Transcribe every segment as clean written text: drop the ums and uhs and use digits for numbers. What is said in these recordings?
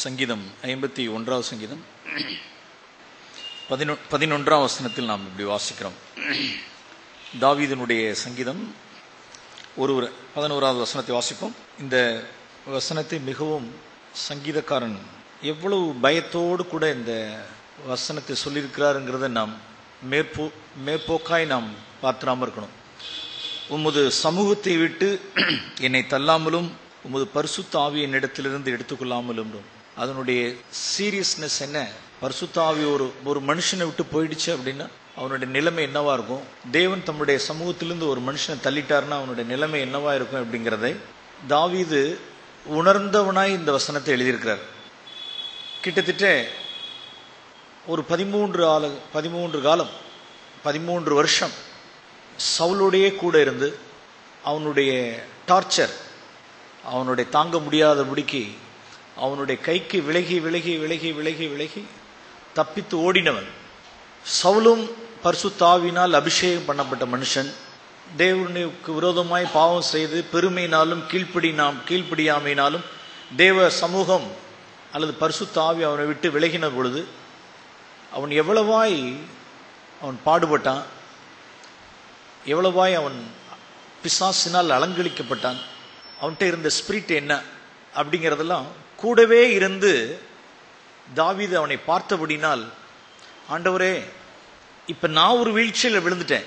சங்கீதம் 51 சங்கீதம் 11 வசனத்தில் நாம் இப்படி வாசிக்கிறோம். தாவீதினுடைய சங்கீதம் 11 வசனத்தை வாசிப்போம். இந்த வசனத்தை மிகவும் சங்கீதக்காரன் எவ்வளவு பயத்தோடு கூட இந்த வசனத்தை சொல்லியிருக்கிறாருங்கிறத நாம் மேற்போக்காய் நாம் பார்த்துடாம இருக்கணும். உமது சமூகத்தை விட்டு என்னை தள்ளாமலும் உமது பரிசுத்த ஆவியை என்னிடத்திலிருந்து எடுத்துக்கொள்ளாமலும். அதனுடைய சீரியஸ்னஸ் என்ன? பரிசுத்த ஆவி ஒரு மனுஷனை விட்டு போயிடுச்சு அப்படின்னா அவனுடைய நிலைமை என்னவா இருக்கும்? தேவன் தம்முடைய சமூகத்திலிருந்து ஒரு மனுஷனை தள்ளிட்டாருன்னா அவனுடைய நிலைமை என்னவா இருக்கும் அப்படிங்கிறதை தாவீது உணர்ந்தவனாய் இந்த வசனத்தை எழுதியிருக்கிறார். கிட்டத்தட்ட ஒரு 13 வருஷம் சவுலோடையே கூட இருந்து அவனுடைய டார்ச்சர் அவனுடைய தாங்க முடியாதபடிக்கு அவனுடைய கைக்கு விலகி விலகி விலகி விலகி விலகி தப்பித்து ஓடினவன். சவுலும் பரிசுத்த ஆவியினால் அபிஷேகம் பண்ணப்பட்ட மனுஷன். தேவனுக்கு விரோதமாய் பாவம் செய்து பெருமையினாலும் கீழ்ப்படியாமையினாலும் தேவ சமூகம் அல்லது பரிசுத்த ஆவி அவனை விட்டு விலகின பொழுது அவன் எவ்வளவாய் அவன் பாடுபட்டான், எவ்வளவாய் அவன் பிசாசினால் அலங்கழிக்கப்பட்டான், அவன்கிட்ட இருந்த ஸ்பிரிட் என்ன அப்படிங்கிறதெல்லாம் கூடவே இருந்து தாவீது அவனை பார்த்தபடினால், ஆண்டவரே இப்ப நான் ஒரு வீழ்ச்சியில் விழுந்துட்டேன்,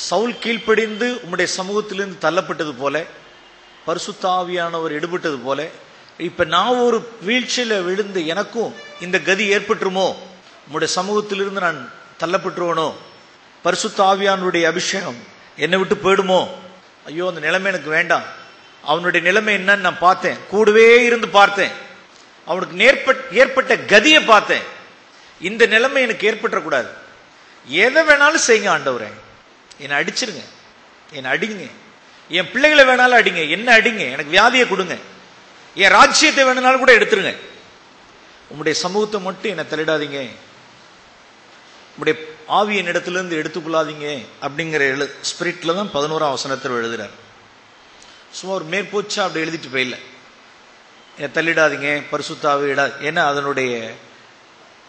சவுல் கீழ்ப்படிந்து உம்முடைய சமூகத்திலிருந்து தள்ளப்பட்டது போல, பரிசுத்த ஆவியானவர் எடுபட்டது போல, இப்ப நான் ஒரு வீழ்ச்சியில விழுந்து எனக்கும் இந்த கதி ஏற்பட்டுருமோ, உம்முடைய சமூகத்திலிருந்து நான் தள்ளப்பட்டுருவனோ, பரிசுத்த ஆவியானுடைய அபிஷேகம் என்னை விட்டு போயிடுமோ, ஐயோ அந்த நிலைமை எனக்கு வேண்டாம். அவனுடைய நிலைமை என்னன்னு நான் பார்த்தேன், கூடவே இருந்து பார்த்தேன், அவனுக்கு ஏற்பட்ட கதியை பார்த்தேன். இந்த நிலைமை எனக்கு ஏற்பட்டக்கூடாது. எதை வேணாலும் செய்யுங்க ஆண்டவரே, என்னை அடிச்சிருங்க, என்னை அடிங்க, என் பிள்ளைகளை வேணாலும் அடிங்க, என்ன அடிங்க, எனக்கு வியாதியை கொடுங்க, என் ராஜ்யத்தை வேணுனாலும் கூட எடுத்துருங்க, உம்முடைய சமூகத்தை மட்டும் என்னை தள்ளிடாதீங்க, உம்முடைய ஆவியின் இடத்திலிருந்து எடுத்துக்கொள்ளாதீங்க அப்படிங்கிற ஸ்பிரிட்ல தான் 11 வசனத்தில் எழுதுறார். சும்மா ஒரு மேற்போச்சா அப்படி எழுதிட்டு போயில, என்னை தள்ளிடாதீங்க, பரிசுத்தாவே இடாது. ஏன்னா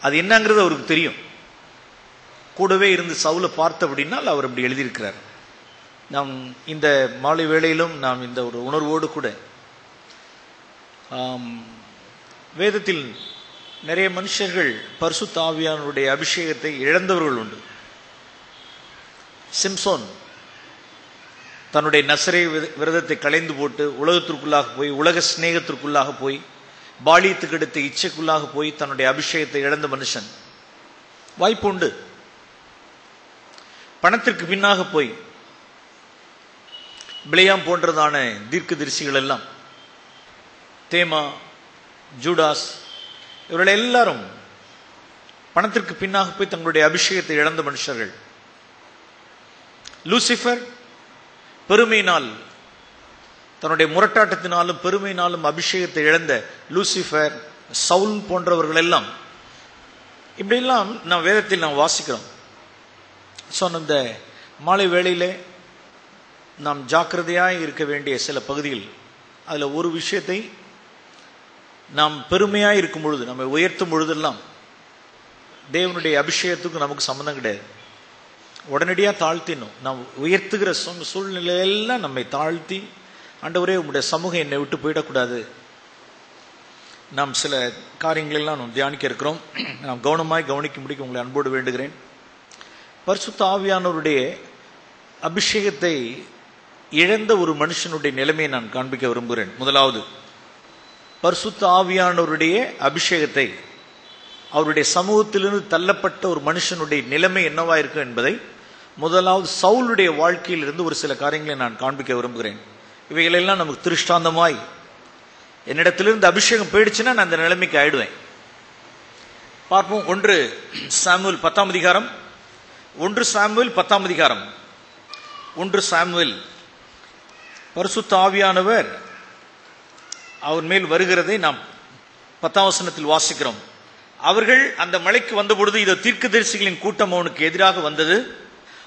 அது என்னங்கிறது அவருக்கு தெரியும். கூடவே இருந்து சவுலை பார்த்த அப்படின்னால் அவர் அப்படி எழுதியிருக்கிறார். நாம் இந்த மாலை வேளையிலும் நாம் இந்த ஒரு உணர்வோடு கூட வேதத்தில் நிறைய மனுஷர்கள் பரிசுத்த ஆவியானுடைய அபிஷேகத்தை இழந்தவர்கள் உண்டு. சிம்சோன் தன்னுடைய நசரே விரதத்தை களைந்து போட்டு உலகத்திற்குள்ளாக போய், உலக சிநேகத்திற்குள்ளாக போய், பாலியத்துக்கு எடுத்த இச்சைக்குள்ளாக போய் தன்னுடைய அபிஷேகத்தை இழந்த மனுஷன். வாய்ப்பு உண்டு. பணத்திற்கு பின்னாக போய் பிலேயாம் போன்றதான தீர்க்கதரிசிகள் எல்லாம், தேமா, ஜூடாஸ், இவர்கள் எல்லாரும் பணத்திற்கு பின்னாக போய் தங்களுடைய அபிஷேகத்தை இழந்த மனுஷர்கள். லூசிபர் பெருமையினால், தன்னுடைய முரட்டாட்டத்தினாலும் பெருமையினாலும் அபிஷேகத்தை இழந்த லூசிபர், சவுல் போன்றவர்கள் எல்லாம் இப்படியெல்லாம் நாம் வேதத்தில் நாம் வாசிக்கிறோம். ஸோ இந்த மாலை வேளையிலே நாம் ஜாக்கிரதையாக இருக்க வேண்டிய சில பகுதிகள், அதில் ஒரு விஷயத்தை நாம் பெருமையாக இருக்கும் பொழுது, நம்ம உயர்த்தும் பொழுதெல்லாம் தேவனுடைய அபிஷேகத்துக்கு நமக்கு சம்மந்தம் கிடையாது. உடனடியாக தாழ்த்தினோம். நாம் உயர்த்துகிற சூழ்நிலையெல்லாம் நம்மை தாழ்த்தி, ஆண்டவரே உங்களுடைய சமூகம் என்னை விட்டு போயிடக்கூடாது. நாம் சில காரியங்களெல்லாம் நாம் தியானிக்க இருக்கிறோம். நாம் கவனமாய் கவனிக்கும்படிக்கு உங்களை அன்போடு வேண்டுகிறேன். பரிசுத்த ஆவியானவருடைய அபிஷேகத்தை இழந்த ஒரு மனுஷனுடைய நிலைமையை நான் காண்பிக்க விரும்புகிறேன். முதலாவது, பரிசுத்த ஆவியானவருடைய அபிஷேகத்தை, அவருடைய சமூகத்திலிருந்து தள்ளப்பட்ட ஒரு மனுஷனுடைய நிலைமை என்னவா இருக்கும் என்பதை முதலாவது சவுலுடைய வாழ்க்கையில் இருந்து ஒரு சில காரியங்களை நான் காண்பிக்க விரும்புகிறேன். இவைகளெல்லாம் நமக்கு திருஷ்டாந்தமாய், என்னிடத்திலிருந்து அபிஷேகம் போயிடுச்சுன்னா நான் அந்த நிலைமைக்கு ஆயிடுவேன். பார்ப்போம். 1 சாமுவேல் 10 அதிகாரம். 1 சாமுவேல் 10 அதிகாரம். 1 சாமுவேல். பரிசுத்த ஆவியானவர் அவர் மேல் வருகிறதை நாம் 10 வசனத்தில் வாசிக்கிறோம். அவர்கள் அந்த மலைக்கு வந்த பொழுது இதோ தீர்க்கதரிசிகளின் கூட்டம் அவனுக்கு எதிராக வந்தது.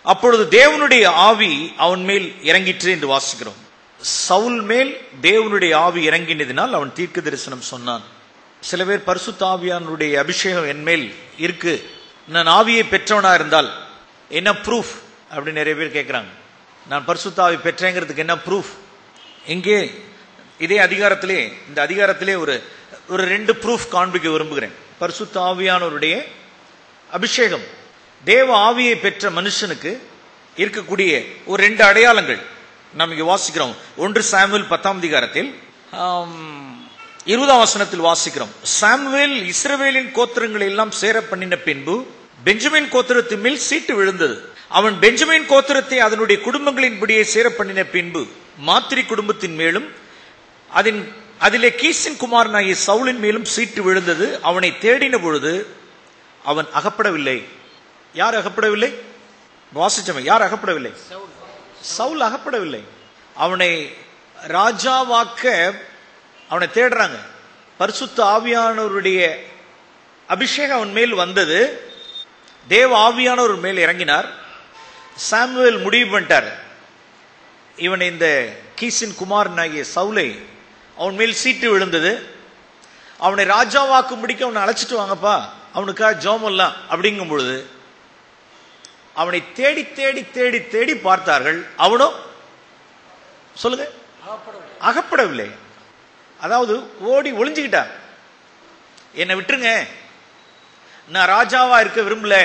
அப்பொழுது தேவனுடைய ஆவி அவன் மேல் இறங்கிற்று என்று வாசிக்கிறோம். சவுல் மேல் தேவனுடைய ஆவி இறங்கினதினால் அவன் தீர்க்க தரிசனம் சொன்னான். சில பேர் பரிசுத்த ஆவியானுடைய அபிஷேகம் என் மேல் இருக்கு, நான் ஆவியை பெற்றவனா இருந்தால் என்ன ப்ரூஃப் அப்படின்னு நிறைய பேர் கேட்கிறாங்க. நான் பரிசுத்த ஆவி பெற்றேங்கிறதுக்கு என்ன ப்ரூஃப்? இங்கே இதே அதிகாரத்திலே, இந்த அதிகாரத்திலே ஒரு 2 ப்ரூஃப் காண்பிக்க விரும்புகிறேன். பரிசுத்த ஆவியானவருடைய அபிஷேகம், தேவ ஆவியை பெற்ற மனுஷனுக்கு இருக்கக்கூடிய ஒரு 2 அடையாளங்கள் நாம் இங்கே வாசிக்கிறோம். 1 சாமுவேல் 10ஆம் அதிகாரத்தில் 20ஆம் வசனத்தில் வாசிக்கிறோம். சாமுவேல் இஸ்ரவேலின் கோத்திரங்களை எல்லாம் சேர பண்ணின பின்பு பெஞ்சமின் கோத்திரத்தின் மேல் சீட்டு விழுந்தது. அவன் பெஞ்சமின் கோத்திரத்தை அதனுடைய குடும்பங்களின்படியே சேர பண்ணின பின்பு மாத்திரி குடும்பத்தின் மேலும் அதிலே கீசின் குமாரனாகிய சவுலின் மேலும் சீட்டு விழுந்தது. அவனை தேடின பொழுது அவன் அகப்படவில்லை. யார் அகப்படவில்லை? வாசிச்சவன் யார் அகப்படவில்லை? சவுல் அகப்படவில்லை. அவனை ராஜாவாக்க அவனை தேடுறாங்க. பரிசுத்த ஆவியானவருடைய அபிஷேகம் அவன் மேல் வந்தது. தேவ ஆவியானவர் மேல் இறங்கினார். சாமுவேல் முடிவு பண்ணிட்டார், இவனை இந்த கீசின் குமாரனாகிய சவுலை அவன் மேல் சீட்டு விழுந்தது, அவனை ராஜாவாக்கு முடிக்க அவனை அழைச்சிட்டு வாங்கப்பா, அவனுக்காக ஜோமெல்லாம் அப்படிங்கும் பொழுது அவனை தேடி தேடி தேடி தேடி பார்த்தார்கள். அவனோ சொல்லுங்க அகப்படவில்லை. அதாவது ஓடி ஒளிஞ்சுக்கிட்டார். என்னை விட்டுருங்க, நான் ராஜாவா இருக்க விரும்பல,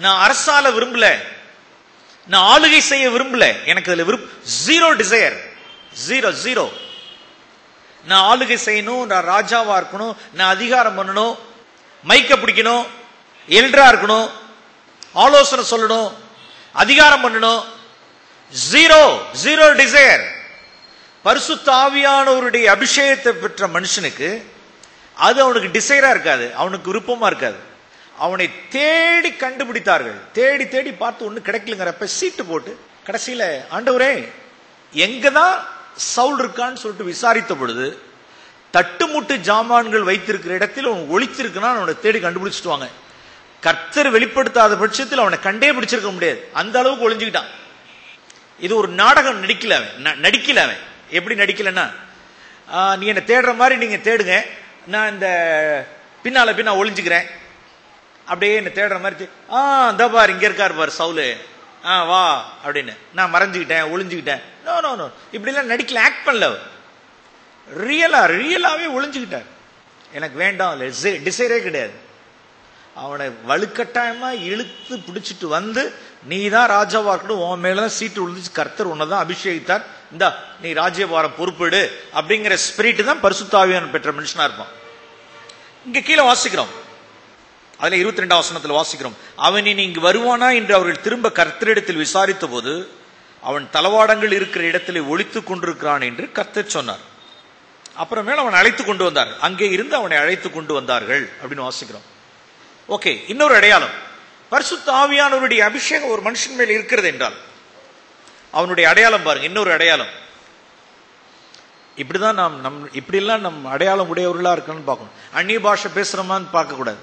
நான் அரசால விரும்பல, நான் ஆளுகை செய்ய விரும்பல, எனக்கு அதுல ஜீரோ டிசையர், ஜீரோ. நான் ஆளுகை செய்யணும், நான் ராஜாவா இருக்கணும், நான் அதிகாரம் பண்ணணும், மைக்க பிடிக்கணும், எல்டரா இருக்கணும், ஆலோசனை சொல்லணும், அதிகாரம் பண்ணணும், ஜீரோ டிசையர். பரிசுத்த ஆவியானவருடைய அபிஷேகத்தை பெற்ற மனுஷனுக்கு அது அவனுக்கு டிசைரா இருக்காது, அவனுக்கு விருப்பமா இருக்காது. அவனை தேடி கண்டுபிடித்தார்கள். தேடி தேடி பார்த்து ஒண்ணு கிடைக்கலங்கிறப்ப சீட்டு போட்டு கடைசியில ஆண்டவரே எங்கதான் சவுல் இருக்கான்னு சொல்லிட்டு விசாரித்த பொழுது தட்டுமுட்டு ஜாமான்கள் வைத்திருக்கிற இடத்தில் அவன் ஒளித்திருக்கான். அவனை தேடி கண்டுபிடிச்சிட்டு வாங்க. கர்த்தர் வெளிப்படுத்தாத பட்சத்தில் அவனை கண்டே பிடிச்சிருக்க முடியாது, அந்த அளவுக்கு ஒளிஞ்சுக்கிட்டான். இது ஒரு நாடகம் நடிக்கல அவன். எப்படி நடிக்கலன்னா, நீ என்ன தேடுற மாதிரி நீங்க தேடுங்க, நான் இந்த பின்னால ஒளிஞ்சுக்கிறேன், அப்படியே என்ன தேடுற மாதிரி இந்த பாரு இங்க இருக்காரு பாரு சவுலு, வா அப்படின்னு நான் மறைஞ்சுக்கிட்டேன், ஒளிஞ்சுக்கிட்டேன். நோ இப்படி எல்லாம் நடிக்கல, ஆக்ட் பண்ணல. ரியலாவே ஒளிஞ்சுக்கிட்டார். எனக்கு வேண்டாம், டிசைரே கிடையாது. அவனை வலுக்கட்டாயமா இழுத்து பிடிச்சிட்டு வந்து நீ தான் ராஜாவா இருக்கணும், உன் மேலதான் சீட்டு விழுந்துச்சு, கர்த்தர் உன்னதான் அபிஷேகித்தார், இந்தா நீ ராஜ்யபாரம் பொறுப்பேடு அப்படிங்கிற ஸ்பிரிட் தான் பரிசுத்த ஆவியானவர் பெற்ற மனுஷனா இருப்பான். இங்க கீழே வாசிக்கிறோம், அதுல 22ஆம் வசனத்துல வாசிக்கிறோம். அவன் இனி இங்கு வருவானா என்று அவர்கள் திரும்ப கர்த்தரிடத்தில் விசாரித்த போது அவன் தளவாடங்கள் இருக்கிற இடத்திலே ஒளித்துக் கொண்டிருக்கிறான் என்று கர்த்தர் சொன்னார். அப்புறமேல அவன் அழைத்து கொண்டு வந்தார், அங்கே இருந்து அவனை அழைத்து கொண்டு வந்தார்கள் அப்படின்னு வாசிக்கிறோம். ஓகே, இன்னொரு அடையாளம், பரிசுத்த ஆவியானவருடைய அபிஷேகம் ஒரு மனுஷன் மேல் இருக்கிறது என்றால் அவனுடைய அடையாளம் பாருங்க. இன்னொரு அடையாளம், இப்படிதான் இப்படிலாம் நம் அடையாளம் உடையவர்களா இருக்கணும்னு பார்க்கணும். அந்நிய பாஷை பேசுறோமான்னு பார்க்க கூடாது.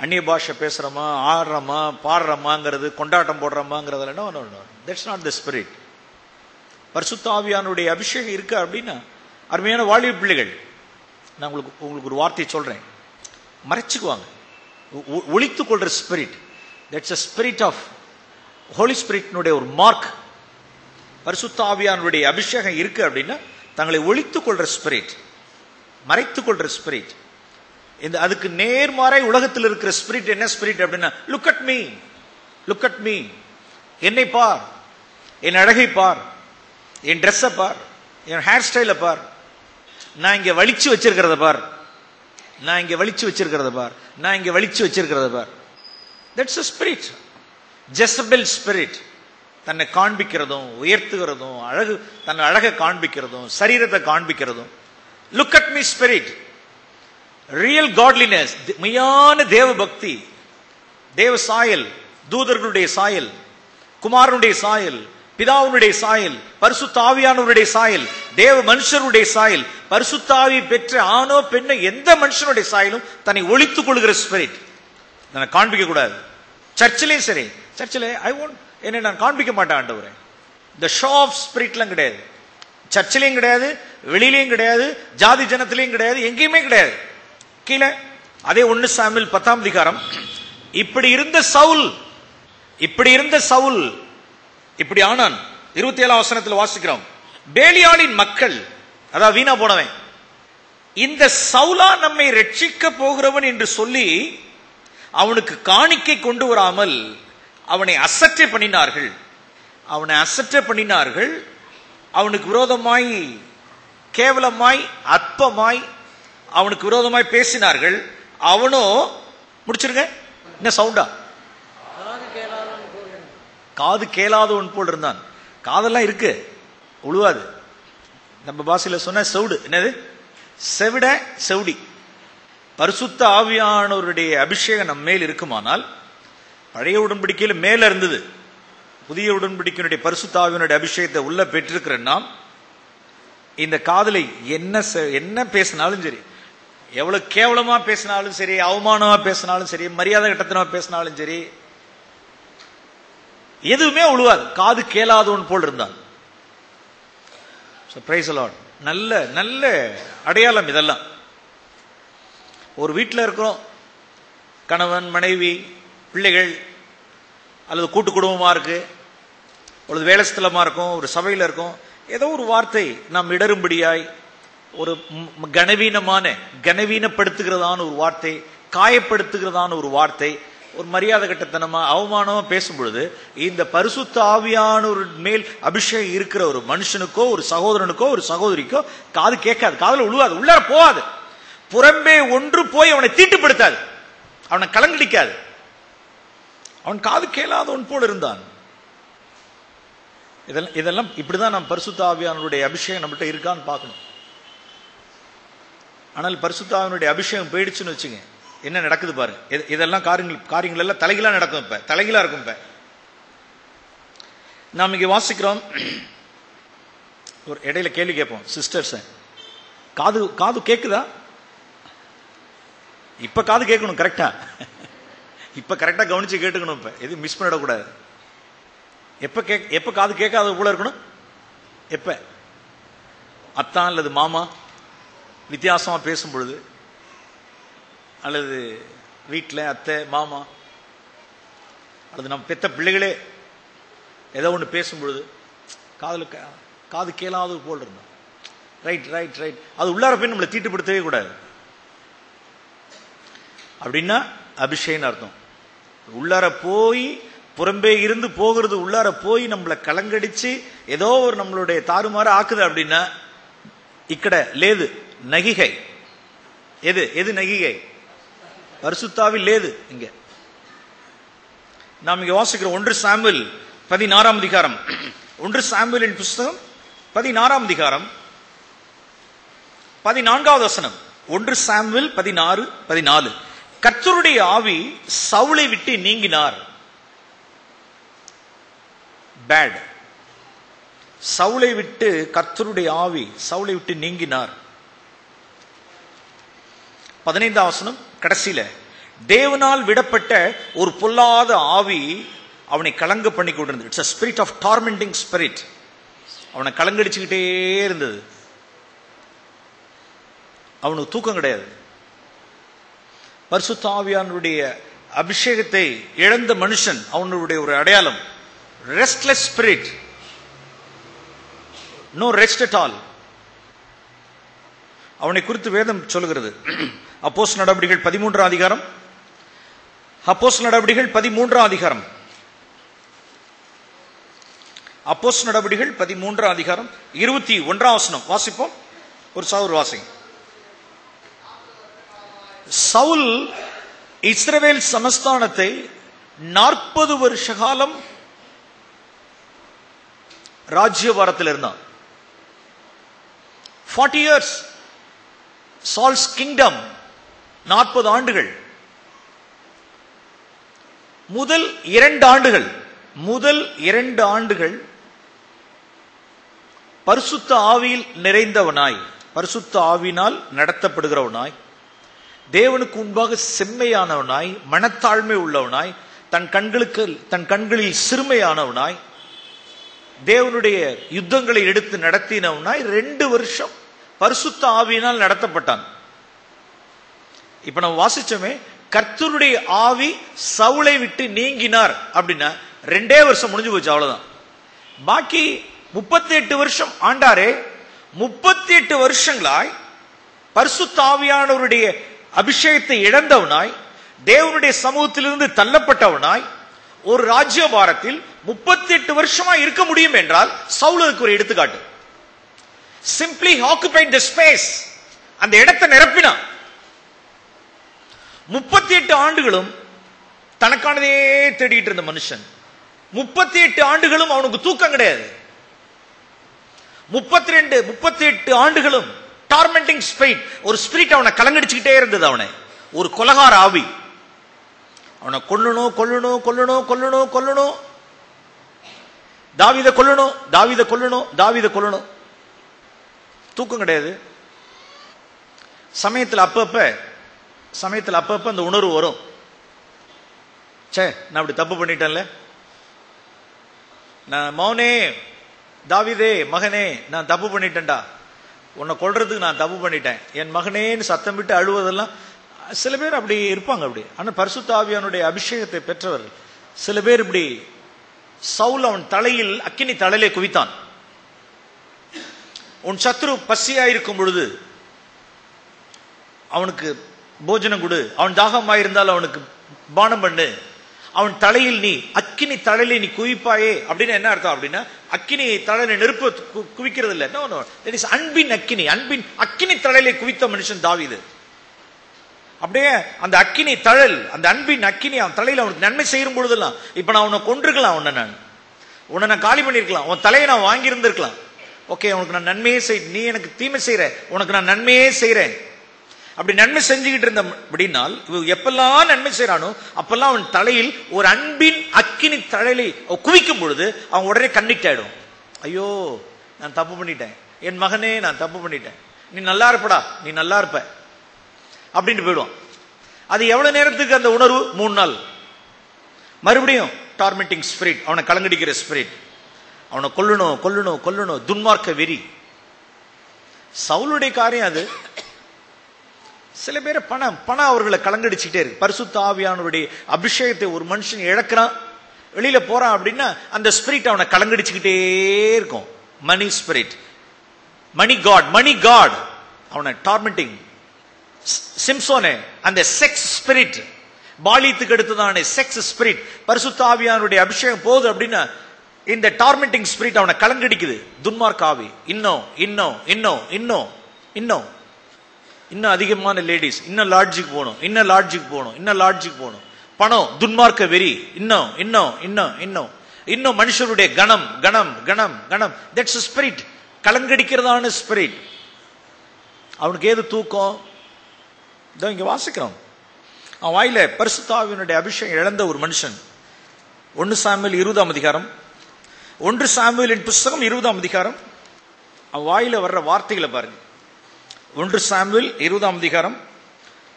அந்நிய பாஷை பேசுறோமா, ஆடுறோமா, பாடுறோமாங்கிறது, கொண்டாட்டம் போடுறோமாங்கிறது தட்ஸ் நாட் தி ஸ்பிரிட். பரிசுத்த ஆவியானுடைய அபிஷேகம் இருக்கு அப்படின்னா, அருமையான வாலிப பிள்ளைகள், நான் உங்களுக்கு ஒரு வார்த்தையை சொல்றேன், மறைச்சுக்குவாங்க. ஒளித்துக் கொள்ற spirit, that's a spirit of holy ஸ்பிரிட்னுடைய ஒரு மார்க். பரிசுத்த ஆவியானுடைய அபிஷேகம் இருக்கு அப்படின்னா தங்களை ஒளித்துக் கொள்ற ஸ்பிரிட், மறைத்துக் கொள்ற ஸ்பிரிட். இந்த அதுக்கு நேர்மாறாய் உலகத்தில் இருக்கிற ஸ்பிரிட் என்ன ஸ்பிரிட் அப்படின்னா, லுக் அட் மீ, என்னை பார், என் அழகை பார், என் ட்ரெஸ்ஸை பார், என் ஹேர் ஸ்டைலை பார், நான் இங்க வலிச்சு வச்சிருக்கிறத பார், நான் இங்க வலிச்சு வச்சிருக்கிறத பார், நான் இங்க வலிச்சு வச்சிருக்கிறத பார். That's a spirit. Jezebel spirit. தன்னை காண்பிக்கிறதும் உயர்த்துகிறதும் தன் அழகை காண்பிக்கிறதும் சரீரத்தை காண்பிக்கிறதும். Look at me spirit, real godliness, மெய்யான தேவ பக்தி, தேவ சாயல், தூதர்களுடைய சாயல், குமாரனுடைய சாயல், பிதாவுடைய சாயல், பரிசுத்த ஆவியானவருடைய சாயல், தேவ மனுஷருடைய சாயல், பரிசுத்த ஆவி பெற்ற ஆணோ பெண்ணோ எந்த மனுஷனுடைய சாயலும் தன்னை ஒளித்துக் கொள்கிற ஸ்பிரிட். நான் காண்பிக்க கூடாது. சர்ச்சிலையும் சரி, சர்ச்சில் என்னை நான் காண்பிக்க மாட்டேன் ஆண்டவரே. இந்த ஷோ ஆஃப் ஸ்பிரிட்லாம் கிடையாது. சர்ச்சிலையும் கிடையாது, வெளியிலையும் கிடையாது, ஜாதி ஜனத்திலையும் கிடையாது, எங்கேயுமே கிடையாது. கீழே அதே 1 சாமுவேல் 10ஆம் அதிகாரம், இப்படி இருந்த சவுல் இப்படி ஆனான். 27ஆம் வசனத்தில் வாசிக்கிறோம். பேலியாளின் மக்கள், அதாவது வீணா போனவன், இந்த சவுலா நம்மை ரட்சிக்க போகிறவன் என்று சொல்லி அவனுக்கு காணிக்கை கொண்டு வராமல் அவனை அசட்டை பண்ணினார்கள். அவனுக்கு விரோதமாய், கேவலமாய், அற்பமாய் அவனுக்கு விரோதமாய் பேசினார்கள். அவனோ முடிச்சிருங்க, என்ன சவுண்டா, காது கேளாதவன் போல் இருந்தான். காதெல்லாம் இருக்கு, உழுவாது. நம்ம பாஷையில சொன்ன செவுடு, என்னது செவிட செவுடி. பரிசுத்த ஆவியானவருடைய அபிஷேகம் நம்ம மேல் இருக்குமானால், பழைய உடன்படிக்கையில் மேல இருந்தது, புதிய உடன்படிக்கையினுடைய பரிசுத்த ஆவியானுடைய அபிஷேகத்தை உள்ள பெற்றிருக்கிற நாம், இந்த காதலை என்ன பேசினாலும் சரி, எவ்வளவு கேவலமா பேசினாலும் சரி, அவமானமா பேசினாலும் சரி, மரியாதை கட்டத்தனமா பேசினாலும் சரி, எதுவுமே உழுவாது. காது கேளாதவன் போல் இருந்தான். Praise the Lord. நல்ல நல்ல அடையாளம் இதெல்லாம். ஒரு வீட்டில் இருக்கிறோம், கணவன் மனைவி பிள்ளைகள், அல்லது கூட்டு குடும்பமா இருக்கு, அல்லது வேலை ஸ்தலமா இருக்கும், ஒரு சபையில் இருக்கும், ஏதோ ஒரு வார்த்தை நாம் இடரும்படியாய், ஒரு கனவீனப்படுத்துகிறதான ஒரு வார்த்தை, காயப்படுத்துகிறதான ஒரு வார்த்தை, ஒரு மரியாதை கட்டத்தனமா அவமானமா பேசும் பொழுது, இந்த பரிசுத்த ஆவியானவர் மேல் அபிஷேகம் இருக்கிற ஒரு மனுஷனுக்கோ, ஒரு சகோதரனுக்கோ, ஒரு சகோதரிக்கோ காது கேட்காது, காதுல உழுவாது, உள்ளார போகாது, புறம்பே ஒன்று போய் அவனை தீட்டுப்படுத்தாது, அவனை கலங்கடிக்காது. அவன் காது கேளாதவன் போல இருந்தான். இதெல்லாம் இப்படிதான் நாம் பரிசுத்த ஆவியானவருடைய அபிஷேகம் நம்மகிட்ட இருக்கான்னு பார்க்கணும். ஆனால் பரிசுத்த ஆவியானுடைய அபிஷேகம் போயிடுச்சுன்னு வச்சுங்க, என்ன நடக்குது பாரு. இதெல்லாம் காரியங்கள் எல்லாம் தலைகீழா நடக்கும். இப்ப தலைகீழா இருக்கும். இப்ப நாம் இங்க வாசிக்கிறோம், ஒரு இடையில கேள்வி கேட்போம் சிஸ்டர்ஸ், காது கேக்குதா? இப்ப காது கேட்கணும், கரெக்டா? இப்ப கரெக்டா கவனிச்சு கேட்டுக்கணும். இப்ப எது மிஸ் பண்ணிடக்கூடாது. எப்ப காது கேட்காத போல இருக்கணும்? எப்ப அத்தான் அல்லது மாமா வித்தியாசமா பேசும் பொழுது, அல்லது வீட்டில் அத்தை மாமா, அல்லது நம்ம பெத்த பிள்ளைகளே ஏதோ ஒன்று பேசும் பொழுது காது கேளாதது போல் இருந்தான். ரைட் ரைட் ரைட், அது உள்ளார போய் நம்மளை தீட்டுப்படுத்தவே கூடாது. அப்படின்னா அபிஷேகம் அர்த்தம். உள்ளார போய் புறம்பே இருந்து போகிறது, உள்ளார போய் நம்மளை கலங்கடிச்சு ஏதோ ஒரு நம்மளுடைய தாறுமாறு ஆக்குது. அப்படின்னா இக்கட லேது நகிகை. எது நகிகை? பரிசுத்தாவில் லேது. இங்க நாம் இங்க வாசிக்கிறோம் 1 சாமுவேல் 16ஆம் அதிகாரம். 1 சாமுவேலின் புஸ்தகம் 16ஆம் அதிகாரம் 14வது வசனம். 1 சாமுவேல் 16:14. கர்த்தருடைய ஆவி சவுலை விட்டு நீங்கினார். பேட். சவுலை விட்டு கர்த்தருடைய ஆவி சவுலை விட்டு நீங்கினார். 15ஆம் வசனம் கடைசியில, தேவனால் விடப்பட்ட ஒரு பொல்லாத ஆவி அவனை கலங்க பண்ணி கொண்டிருந்தது. It's a spirit of tormenting spirit. அவனை கலங்கடிச்சுக்கிட்டே இருந்தது. அவனுக்கு தூக்கம் கிடையாது. பரிசுத்த ஆவியானுடைய அபிஷேகத்தை இழந்த மனுஷன் அவனுடைய ஒரு அடையாளம். Restless spirit, no rest at all. அவனை குறித்து வேதம் சொல்லுகிறது. அப்போஸ்தலர் நடவடிக்கைகள் 13ஆம் அதிகாரம். அப்போஸ்தலர் நடவடிக்கைகள் 13ஆம் அதிகாரம். அப்போஸ்தலர் நடவடிக்கைகள் 13ஆம் அதிகாரம் 21ஆம் வசனம் வாசிப்போம். ஒரு சவுல் வாசிங்க. சவுல் இஸ்ரவேல் சமஸ்தானத்தை 40 வருஷ காலம் ராஜ்யபாரத்தில் இருந்தான். 40 years Saul's kingdom. 40 ஆண்டுகள். முதல் 2 ஆண்டுகள் பரிசுத்த ஆவியில் நிறைந்தவனாய், பரிசுத்த ஆவியினால் நடத்தப்படுகிறவனாய், தேவனுக்கு முன்பாக செம்மையானவனாய், மனத்தாழ்மை உள்ளவனாய், தன் கண்களில் சிறுமையானவனாய், தேவனுடைய யுத்தங்களை எடுத்து நடத்தினவனா 2 வருஷம் பரிசுத்த ஆவியினால் நடத்தப்பட்டான். இப்ப நம்ம வாசிச்சோமே, கர்த்தருடைய ஆவி சவுலை விட்டு நீங்கினார் அப்படின்னா 2 வருஷம் முடிஞ்சு போச்சு, அவ்வளவுதான். பாக்கி 38 வருஷம் ஆண்டாரே, 38 வருஷங்களாய் பரிசுத்த ஆவியானவருடைய அபிஷேகத்தை இழந்தவனாய், தேவனுடைய சமூகத்திலிருந்து தள்ளப்பட்டவனாய், ஒரு ராஜ்யபாரத்தில் 38 வருஷமா இருக்க முடியும் என்றால் சவுலுக்கு ஒரு எடுத்துக்காட்டு. சிம்பிளி ஆக்குபைட் தி ஸ்பேஸ், அந்த இடத்தை நிரப்பினான். 38 ஆண்டுகளும் தனக்கானதே தேடிட்டு இருந்த மனுஷன், 38 ஆண்டுகளும் அவனுக்கு தூக்கம் கிடையாது. 38 ஆண்டுகளும் டார்மெண்டிங் ஸ்பிரிட், ஒரு ஸ்பிரிட் அவனை கலங்கடிச்சுக்கிட்டே இருந்தது. அவனை ஒரு கொலகார ஆவி, அவனை கொல்லணும் கொல்லணும் கொல்லணும் கொல்லணும் கொல்லணும், தாவீதை கொல்லணும் தாவீதை கொல்லணும் தாவீதை கொல்லணும். தூக்கம் கிடையாது. சமயத்தில் அப்பப்ப அந்த உணர்வு வரும், சே நான் அப்படி தப்பு பண்ணிட்டேன்ல, நான் மௌனே தாவீதே மகனே நான் தப்பு பண்ணிட்டேன்டா, உன்னை கொல்றதுக்கு நான் தப்பு பண்ணிட்டேன், என் மகனேன்னு சத்தம் விட்டு அழுவதெல்லாம் சில பேர் அப்படி இருப்பாங்க. அப்படி ஆனா பரிசுத்த ஆவியானுடைய அபிஷேகத்தை பெற்றவர் சில பேர் இப்படி. சவுல் அவன் தலையில் அக்கினி தழலை குவித்தான். உன் சத்ரு பசியாயிருக்கும் பொழுது அவனுக்கு போஜனம் கொடு, அவன் தாகமாயிருந்தால் அவனுக்கு பானம் பண்ணு, அவன் தலையில் நீ அக்கினி தழலை நீ குவிப்பாயே. அப்படின்னு என்ன அர்த்தம் அப்படின்னா, அக்கினி தழலை நெருப்பு குவிக்கிறது இல்லை, நோ நோ, தட் இஸ் அன்பின் அக்கினி. அன்பின் அக்கினி தழலை குவித்த மனுஷன் தாவீது. அப்படியே அந்த அக்கினி தழல், அந்த அன்பின் அக்கினி அவன் தலையில் அவனுக்கு நன்மை செய்யும் பொழுதெல்லாம், இப்ப நான் உன்னை கொன்றிருக்கலாம், உன்னை நான் காலி பண்ணிருக்கலாம், உன் தலையை நான் வாங்கி இருந்திருக்கலாம், ஓகே உனக்கு நான் நன்மையே செய், நீ எனக்கு தீமை செய்யற, உனக்கு நான் நன்மையே செய்யறேன். அப்படி நன்மை செஞ்சுக்கிட்டு இருந்த அப்படின்னால் எப்பெல்லாம் நன்மை செய்யறானோ அப்பெல்லாம் அவன் தலையில் ஒரு அன்பின் அக்கினி தழலை குவிக்கும் பொழுது அவன் உடனே கன்விக்ட் ஆயிடும். ஐயோ நான் தப்பு பண்ணிட்டேன், என் மகனே நான் தப்பு பண்ணிட்டேன், நீ நல்லா இருப்படா, நீ நல்லா இருப்ப அப்படின்ட்டு போயிடுவான். அது எவ்வளவு நேரத்துக்கு அந்த உணர்வு? 3 நாள். மறுபடியும் டார்மெண்டிங் ஸ்பிரிட், அவனை கலங்கடிக்கிற ஸ்பிரிட், அவனை கொல்லணும் கொல்லணும் கொல்லணும், துன்மார்க்க வெறி. சவுலுடைய காரியம் அது. சில பேர் பணம் அவர்களை கலங்கடிச்சுட்டே இருக்கு. பரிசுத்த ஆவியானவருடைய அபிஷேகத்தை ஒரு மனுஷன் இழக்கிறான், வெளியில போறான் அப்படின்னா அந்த ஸ்பிரிட் அவனை கலங்கடிச்சுக்கிட்டே இருக்கும். மணி ஸ்பிரிட், மணி காட் அவனை டார்மெண்டிங். சிம்சோனே அந்த செக்ஸ் ஸ்பிரிட், பாலியத்துக்கு அடுத்ததான செக்ஸ் ஸ்பிரிட், பரிசுத்த ஆவியானுடைய அபிஷேகம் போகுது அப்படின்னா இந்த டார்மெண்டிங் ஸ்பிரிட் அவனை கலங்கடிக்குது. துன்மார்க்க ஆவி. இன்னும் இன்னும் இன்னும் இன்னும் இன்னும் இன்னும் அதிகமான லேடிஸ், இன்னும் லாட்ஜுக்கு போகணும், இன்னும் லாட்ஜுக்கு போகணும், இன்னும் லாட்ஜுக்கு போகணும். பணம், துன்மார்க்க வெறி, இன்னும் இன்னும் இன்னும் இன்னும் இன்னும் மனுஷருடைய கணம் கணம் கணம் கணம். தட்ஸ் ஸ்பிரிட், கலங்கடிக்கிறதான ஸ்பிரிட். அவனுக்கு ஏது தூக்கம்? இங்க வாசிக்கிறோம், அவன் வாயில பரிசுத்த ஆவியினுடைய அபிஷேகம் இழந்த ஒரு மனுஷன். 1 சாமுவேல் 20ஆம் அதிகாரம், 1 சாமுவேலின் புஸ்தகம் 20ஆம் அதிகாரம், அவன் வாயில வர்ற வார்த்தைகளை பாருங்க. 1 சாமுவேல் 20ஆம் அதிகாரம்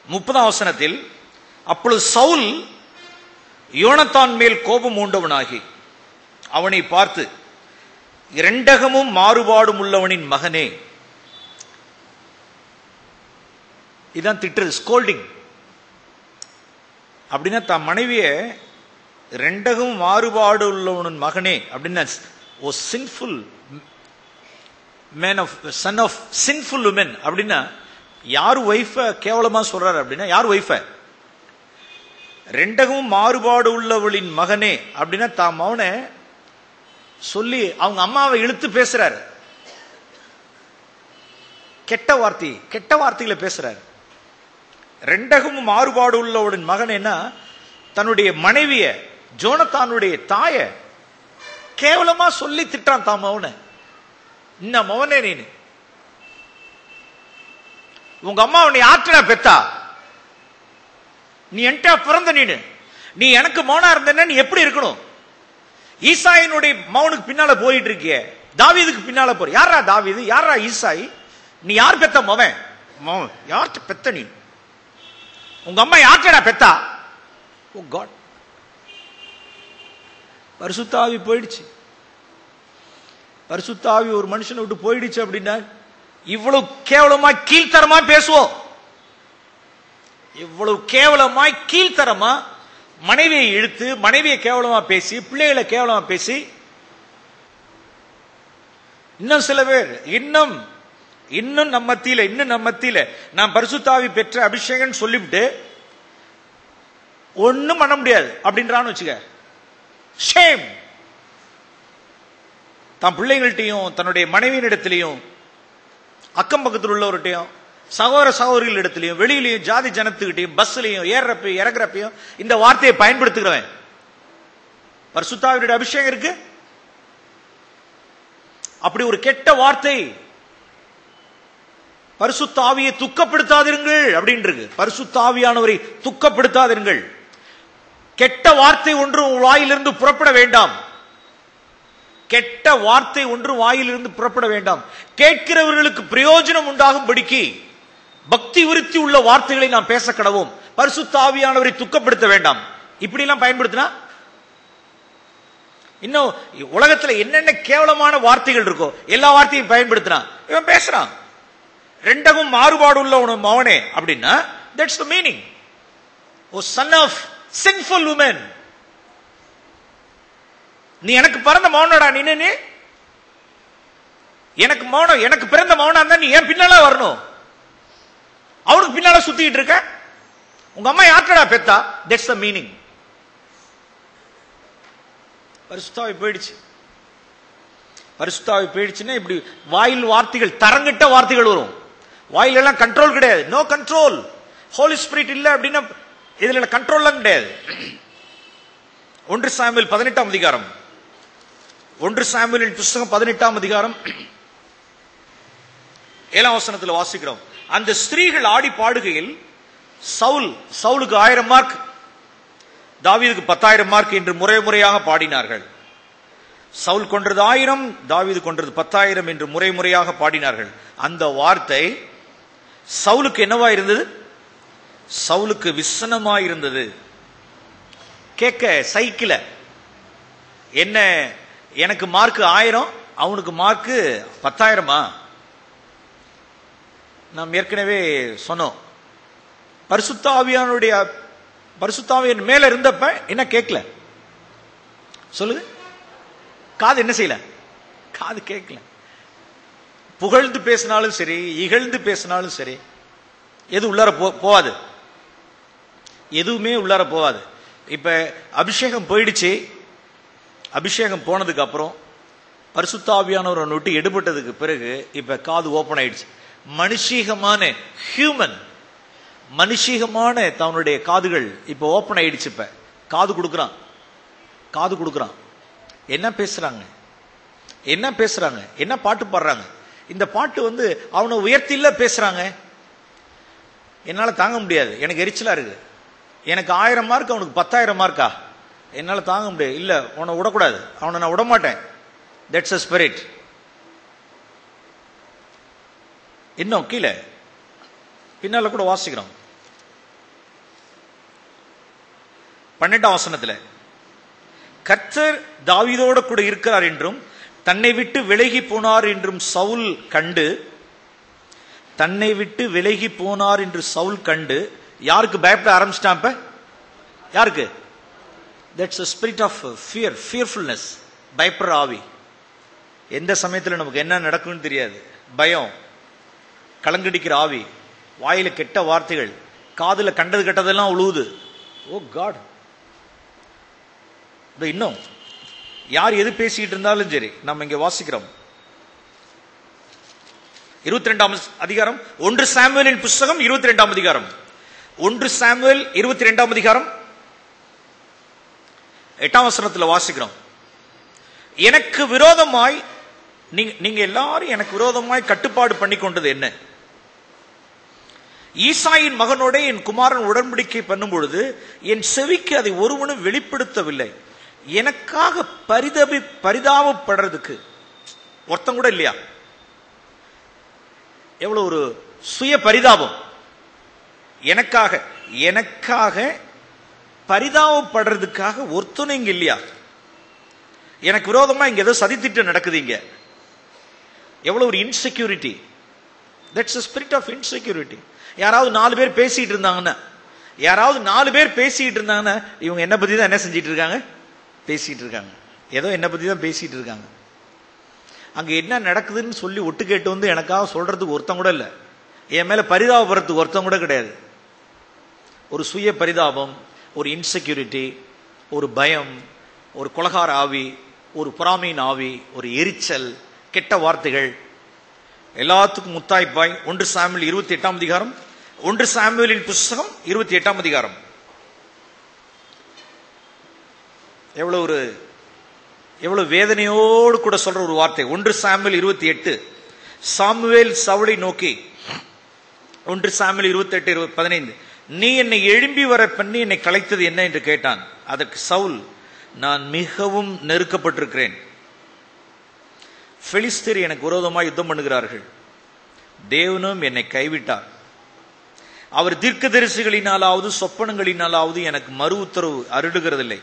30ஆம் வசனத்தில், அப்பொழுது சவுல் யோனத்தான் மேல் கோபம் உண்டவனாகி அவனை பார்த்து, இரண்டகமும் மாறுபாடும் உள்ளவனின் மகனே. இதான் திட்டுறது, ஸ்கோல்டிங். அப்படின்னா தன் மனைவிய ரெண்டகம் மாறுபாடு உள்ளவனின் மகனே அப்படின்னா, O sinful man of son of sinful woman அப்படின்னா யார் ஒய்ஃப கேவலமா சொல்றாரு அப்படின்னா, யார் ஒய்ஃப? ரெண்டகமும் மாறுபாடு உள்ளவளின் மகனே அப்படின்னா தாம் அவனை சொல்லி அவங்க அம்மாவை இழுத்து பேசுறாரு. கெட்ட வார்த்தைகளை பேசுறாரு. ரெண்டகமும் மாறுபாடு உள்ளவளின் மகனேன்னா தன்னுடைய மனைவிய, ஜோனத்தானுடைய தாய கேவலமா சொல்லி திட்டான் தாம் அவனை. இன்னும் மவனே, நீனு உங்க அம்மா உன்னை ஆற்றா பெத்தா, நீ என்கிட்ட பிறந்த, நீ எனக்கு மௌனா இருந்த நீ எப்படி இருக்கணும்? ஈசாயினுடைய மௌனுக்கு பின்னால போயிட்டு இருக்கிய, தாவீதுக்கு பின்னால போற. யாரா தாவீது, யாரா ஈசாய்? நீ யார் பெத்த மவன்? யார்கிட்ட பெத்த நீ? உங்க அம்மா யார்கிட்ட பெத்தா? ஓ காட், பரிசுத்த ஆவி போயிடுச்சு. பரிசுத்த ஆவி ஒரு மனுஷனை விட்டு போயிடுச்சு அப்படின்னா இவ்வளவு கேவலமா கீழ்த்தரமா பேசுவோம். இவ்வளவு கேவலமாய் கீழ்த்தரமா மனைவியை இழுத்து, மனைவியை கேவலமா பேசி, பிள்ளைகளை கேவலமா பேசி, இன்னும் சில பேர் இன்னும் நம்ம மத்தியில நான் பரிசுத்த ஆவி பெற்ற அபிஷேகம் சொல்லிவிட்டு ஒண்ணும் பண்ண முடியாது அப்படின்றான்னு வச்சுக்க. ஷேம். தன் பிள்ளைகள்கிட்டையும் தன்னுடைய மனைவியினிடத்திலையும் அக்கம் பக்கத்தில் உள்ளவர்கிட்டையும் சகோதர சகோதரிகள் இடத்திலையும் வெளியிலையும் ஜாதி ஜனத்துக்கிட்டையும் பஸ்லையும் ஏறப்பையும் இறங்குறப்பையும் இந்த வார்த்தையை பயன்படுத்துகிறவன் பரிசுத்த ஆவியுடைய அபிஷேகம் இருக்கு. அப்படி ஒரு கெட்ட வார்த்தை, பரிசுத்த ஆவியை துக்கப்படுத்தாதிருங்கள் அப்படின்னு இருக்கு. பரிசுத்த ஆவியானவரை துக்கப்படுத்தாதிருங்கள். கெட்ட வார்த்தை ஒன்றும் வாயிலிருந்து புறப்பட வேண்டாம். கெட்ட வார்த்தை ஒன்றும் வாயிலிருந்து புறப்பட வேண்டாம். கேட்கிறவர்களுக்கு பிரயோஜனம் உண்டாகும்படிக்கு பக்தி விருத்தி உள்ள வார்த்தைகளை நாம் பேச கடவோம். பரிசுத்த ஆவியானவரை துக்கப்படுத்த வேண்டாம். இப்படி எல்லாம் பயன்படுத்தினா இன்னும் உலகத்துல என்னென்ன கேவலமான வார்த்தைகள் இருக்கோ எல்லா வார்த்தையும் பயன்படுத்தினான் இவன் பேசுறான். ரெண்டகும் மாறுபாடு உள்ள உன் மவனே அப்படின்னா that's the meaning. O son of sinful woman, நீ எனக்கு பிறந்த மௌனடா. நீ எனக்கு மௌனம், எனக்கு பிறந்த மௌனா இருந்தா நீ ஏன் பின்னால வரணும்? அவனுக்கு பின்னால சுத்திட்டு இருக்க. உங்க அம்மா யார்டா பெத்தா? That's the meaning. பரிசுத்த ஆவி போயிடுச்சு. பரிசுத்த ஆவி போயிடுச்சுன்னா இப்படி வாயில் வார்த்தைகள், தரங்கிட்ட வார்த்தைகள் வரும். வாயில எல்லாம் கண்ட்ரோல் கிடையாது. No control. ஹோலி ஸ்பிரிட் இல்ல அப்படின்னா இதுல கண்ட்ரோல்லாம் கிடையாது. 1 சாமுவேல் 18ஆம் அதிகாரம், 1 சாமுவேலின் புத்தகம் 18ஆம் அதிகாரம் 7ஆம் வசனத்தில் வாசிக்கிறோம். அந்த ஸ்திரீகள் ஆடி பாடுகையில் சவுலுக்கு 1000 மார்க், தாவீதுக்கு 10,000 மார்க் என்று முறையாக பாடினார்கள். சவுல் கொன்றது 1000, தாவீது கொன்றது 10,000 என்று முறையாக பாடினார்கள். அந்த வார்த்தை சவுலுக்கு என்னவா இருந்தது? சவுலுக்கு விசனமா இருந்தது. கேட்க சைக்கிள என்ன, எனக்கு மார்க் 1000, அவனுக்கு மார்க் 10,000. நாம் ஏற்கனவே சொன்னோம், பரிசுத்த ஆவியின் மேல இருந்தப்ப என்ன கேட்கல சொல்லுது? காது என்ன செய்யல? காது கேட்கல. புகழ்ந்து பேசினாலும் சரி, இகழ்ந்து பேசினாலும் சரி, எது உள்ளார போவாது, எதுவுமே உள்ளார போவாது. இப்ப அபிஷேகம் போயிடுச்சு. அபிஷேகம் போனதுக்கு அப்புறம் பரிசுத்த ஆவியானவரை விட்டு எடுபட்டதுக்கு பிறகு இப்ப காது ஓபன் ஆயிடுச்சு. மனுஷீகமான தன்னுடைய காதுகள் இப்ப ஓபன் ஆயிடுச்சு. இப்ப காது கொடுக்கறான். என்ன பேசுறாங்க, என்ன பாட்டு பாடுறாங்க? இந்த பாட்டு அவனை உயர்த்தில பேசுறாங்க. என்னால தாங்க முடியாது, எனக்கு எரிச்சலா இருக்கு. எனக்கு 1000 மார்க், அவனுக்கு 10,000 மார்க்கா? என்னால தாங்க முடியாது. இல்ல, உன்னை விடக்கூடாது, அவனை நான் விட மாட்டேன். That's a spirit. இன்னும் கீழே பின்னால கூட வாசிக்கிறோம் 12ஆம் வசனத்துல, கர்த்தர் தாவீதோடு கூட இருக்கிறார் என்றும் தன்னை விட்டு விலகி போனார் என்றும் சவுல் கண்டு, தன்னை விட்டு விலகி போனார் என்று சவுல் கண்டு யாருக்கு பயப்பட ஆரம்பிச்சிட்டான்? இப்ப யாருக்கு? That's a spirit of fear, fearfulness. பயப்படுற ஆவி. எந்த சமயத்துல நமக்கு என்ன நடக்கும்னு தெரியாது. பயம், கலங்கடிக்கிற ஆவி, வாயில கெட்ட வார்த்தைகள், காதுல கண்டது கெட்டதெல்லாம் உழுவுது. ஓ காட். இன்னும் யார் எது பேசிக்கிட்டு இருந்தாலும் சரி, நம்ம இங்க வாசிக்கிறோம் 22ஆம் அதிகாரம், 1 சாமுவேலின் புத்தகம் 22ஆம் அதிகாரம், 1 சாமுவேல் 22ஆம் அதிகாரம் 8ஆம் வசனத்தில் வாசிக்கிறோம். எனக்கு விரோதமாய் நீங்க எல்லாரும் எனக்கு விரோதமாய் கட்டுப்பாடு பண்ணி கொண்டது என்ன? ஈசாயின் மகனோட என் குமாரன் உடன்படிக்கை பண்ணும் பொழுது என் செவிக்கு அதை ஒருவனும் வெளிப்படுத்தவில்லை. எனக்காக பரிதாபப்படுறதுக்கு ஒருத்தம் கூட இல்லையா? எவ்வளவு ஒரு சுய பரிதாபம். எனக்காக பரிதாபப்படுறதுக்காக ஒருத்தனும் இங்க இல்லையா? எனக்கு விரோதமா இங்க ஏதோ சதித்திட்டம் நடக்குது. இங்க எவ்வளவு ஒரு insecurity. That's a spirit of insecurity. யாராவது 4 பேர் பேசிட்டு இருந்தாங்கன்னா இவங்க என்ன பத்தி தான் என்ன செஞ்சிட்டு இருக்காங்க, பேசிட்டு இருக்காங்க. ஏதோ என்ன பத்தி தான் பேசிட்டு இருக்காங்க. அங்க என்ன நடக்குதுன்னு சொல்லி ஒட்டு கேட்டு வந்து எனக்காக சொல்றதுக்கு ஒருத்தம் கூட இல்லை. என் மேல பரிதாபப்படுறதுக்கு ஒருத்தம் கூட கிடையாது. ஒரு சுய பரிதாபம், ஒரு இன்செக்யூரிட்டி, ஒரு பயம், ஒரு கொலகார ஆவி, ஒரு பொறாமையின் ஆவி, ஒரு எரிச்சல், கெட்ட வார்த்தைகள், எல்லாத்துக்கும் முத்தாய்ப்பாய் 1 சாமுவேல் 28ஆம் அதிகாரம், 1 சாமுவேலின் புஸ்தகம் 28ஆம் அதிகாரம். எவ்வளவு வேதனையோடு கூட சொல்ற ஒரு வார்த்தை. 1 சாமுவேல் 28. சாமுவேல் சவுலை நோக்கி, 1 சாமுவேல் 28:15, நீ என்னை எழும்பி வர பண்ணி என்னை கலைத்தது என்ன என்று கேட்டான். அதற்கு சவுல், நான் மிகவும் நெருக்கப்பட்டிருக்கிறேன். பெலிஸ்தர் எனக்கு விரோதமாக யுத்தம் பண்ணுகிறார்கள். தேவனும் என்னை கைவிட்டார். அவர் தீர்க்கதரிசிகளினாலாவது சொப்பனங்களினாலாவது எனக்கு மறு உத்தரவு அருளுகிறதில்லை.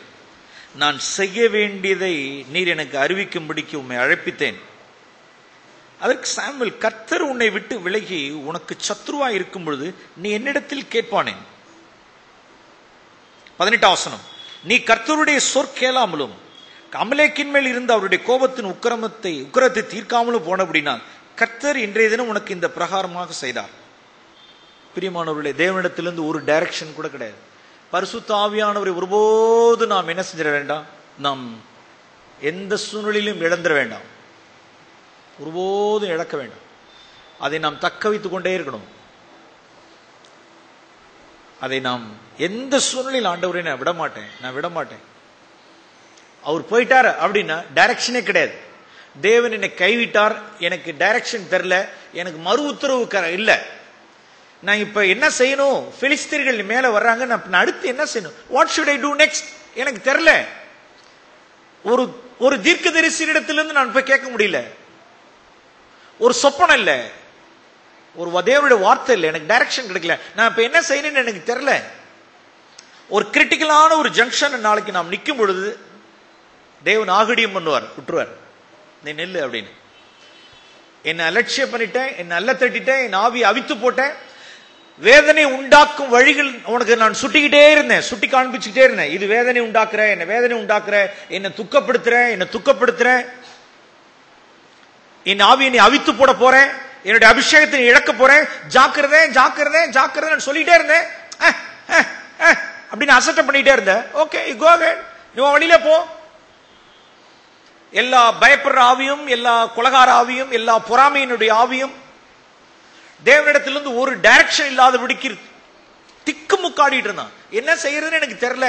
நான் செய்ய வேண்டியதை நீர் எனக்கு அறிவிக்கும்படிக்கு உம்மை அழைப்பித்தேன். அதற்கு சாமுவேல், கர்த்தர் உன்னை விட்டு விலகி உனக்கு சத்ருவாய் இருக்கும் பொழுது நீ என்னிடத்தில் கேட்பானேன். 18ஆம் வசனம், நீ கர்த்தருடைய சொற்கேளாமலும் அமலேக்கின் மேல் இருந்த அவருடைய கோபத்தின் உக்கிரத்தை தீர்க்காமலும் போனபடினால் கர்த்தர் இன்றைய தினம் உனக்கு இந்த பிரகாரமாக செய்தார். பிரியமானவர்களே, தேவனிடத்திலிருந்து ஒரு டைரக்ஷன் கூட கிடையாது. பரிசுத்த ஆவியானவரை ஒருபோது நாம் என்ன செஞ்சிட வேண்டாம், நாம் எந்த சூழ்நிலையிலும் இழந்துட வேண்டாம், ஒருபோதும் இழக்க வேண்டாம். அதை நாம் தக்க வைத்துக் கொண்டே இருக்கணும். அதை நாம் எந்த சூழ்நிலையில், ஆண்டவரை நான் விட மாட்டேன். அவர் போயிட்டார் அப்படின்னா டைரக்ஷனே கிடையாது. தேவன் என்னை கைவிட்டார், எனக்கு டைரக்ஷன் தெரியல, எனக்கு மறு உத்தரவு இல்லை, நான் இப்ப என்ன செய்யணும், பெலிஸ்தர்கள் மேல வர்றாங்க, நான் அடுத்து என்ன செய்யணும், what should I do next, எனக்கு தெரியல. ஒரு தீர்க்கதரிசியிடத்திலிருந்து நான் போய் கேட்க முடியல, ஒரு சொப்பனம் இல்ல, ஒரு தேவனுடைய வார்த்தை இல்லை, எனக்கு டைரக்ஷன் கிடைக்கல, நான் இப்ப என்ன செய்யணும்னு எனக்கு தெரியல. ஒரு கிரிட்டிக்கலான ஒரு ஜங்ஷன் நாளைக்கு நாம் நிற்கும் பொழுது தேவன் ஆகடியம் பண்ணுவார், விட்டுருவார், நீ நெல்லு அப்படின்னு. என்னை அலட்சியம் பண்ணிட்டேன், என்னை அல்ல தட்டிட்டேன், என் ஆவி அவித்து போட்டேன், வேதனை உண்டாக்கும் வழிகள் உனக்கு நான் சுட்டி காண்பிச்சுக்கிட்டே இருந்தேன். இது வேதனை உண்டாக்குற, என்னை துக்கப்படுத்துற, என் ஆவியை நீ அவித்து போட போறேன், என்னுடைய அபிஷேகத்தை இழக்க போறேன், ஜாக்கிரதை சொல்லிட்டே இருந்தேன். அப்படின்னு அசட்டை பண்ணிட்டே இருந்தேன். ஓகே, கோ அஹெட், நீ வழியில போ. எல்லா பயப்படுற ஆவியும், எல்லா கொலகார ஆவியும், எல்லா பொறாமையினுடைய ஆவியும் தேவனிடத்திலிருந்து ஒரு டைரக்ஷன் இல்லாதபடிக்கு திக்கு முக்காடிட்டு இருந்தான். என்ன செய்யறதுன்னு எனக்கு தெரியல.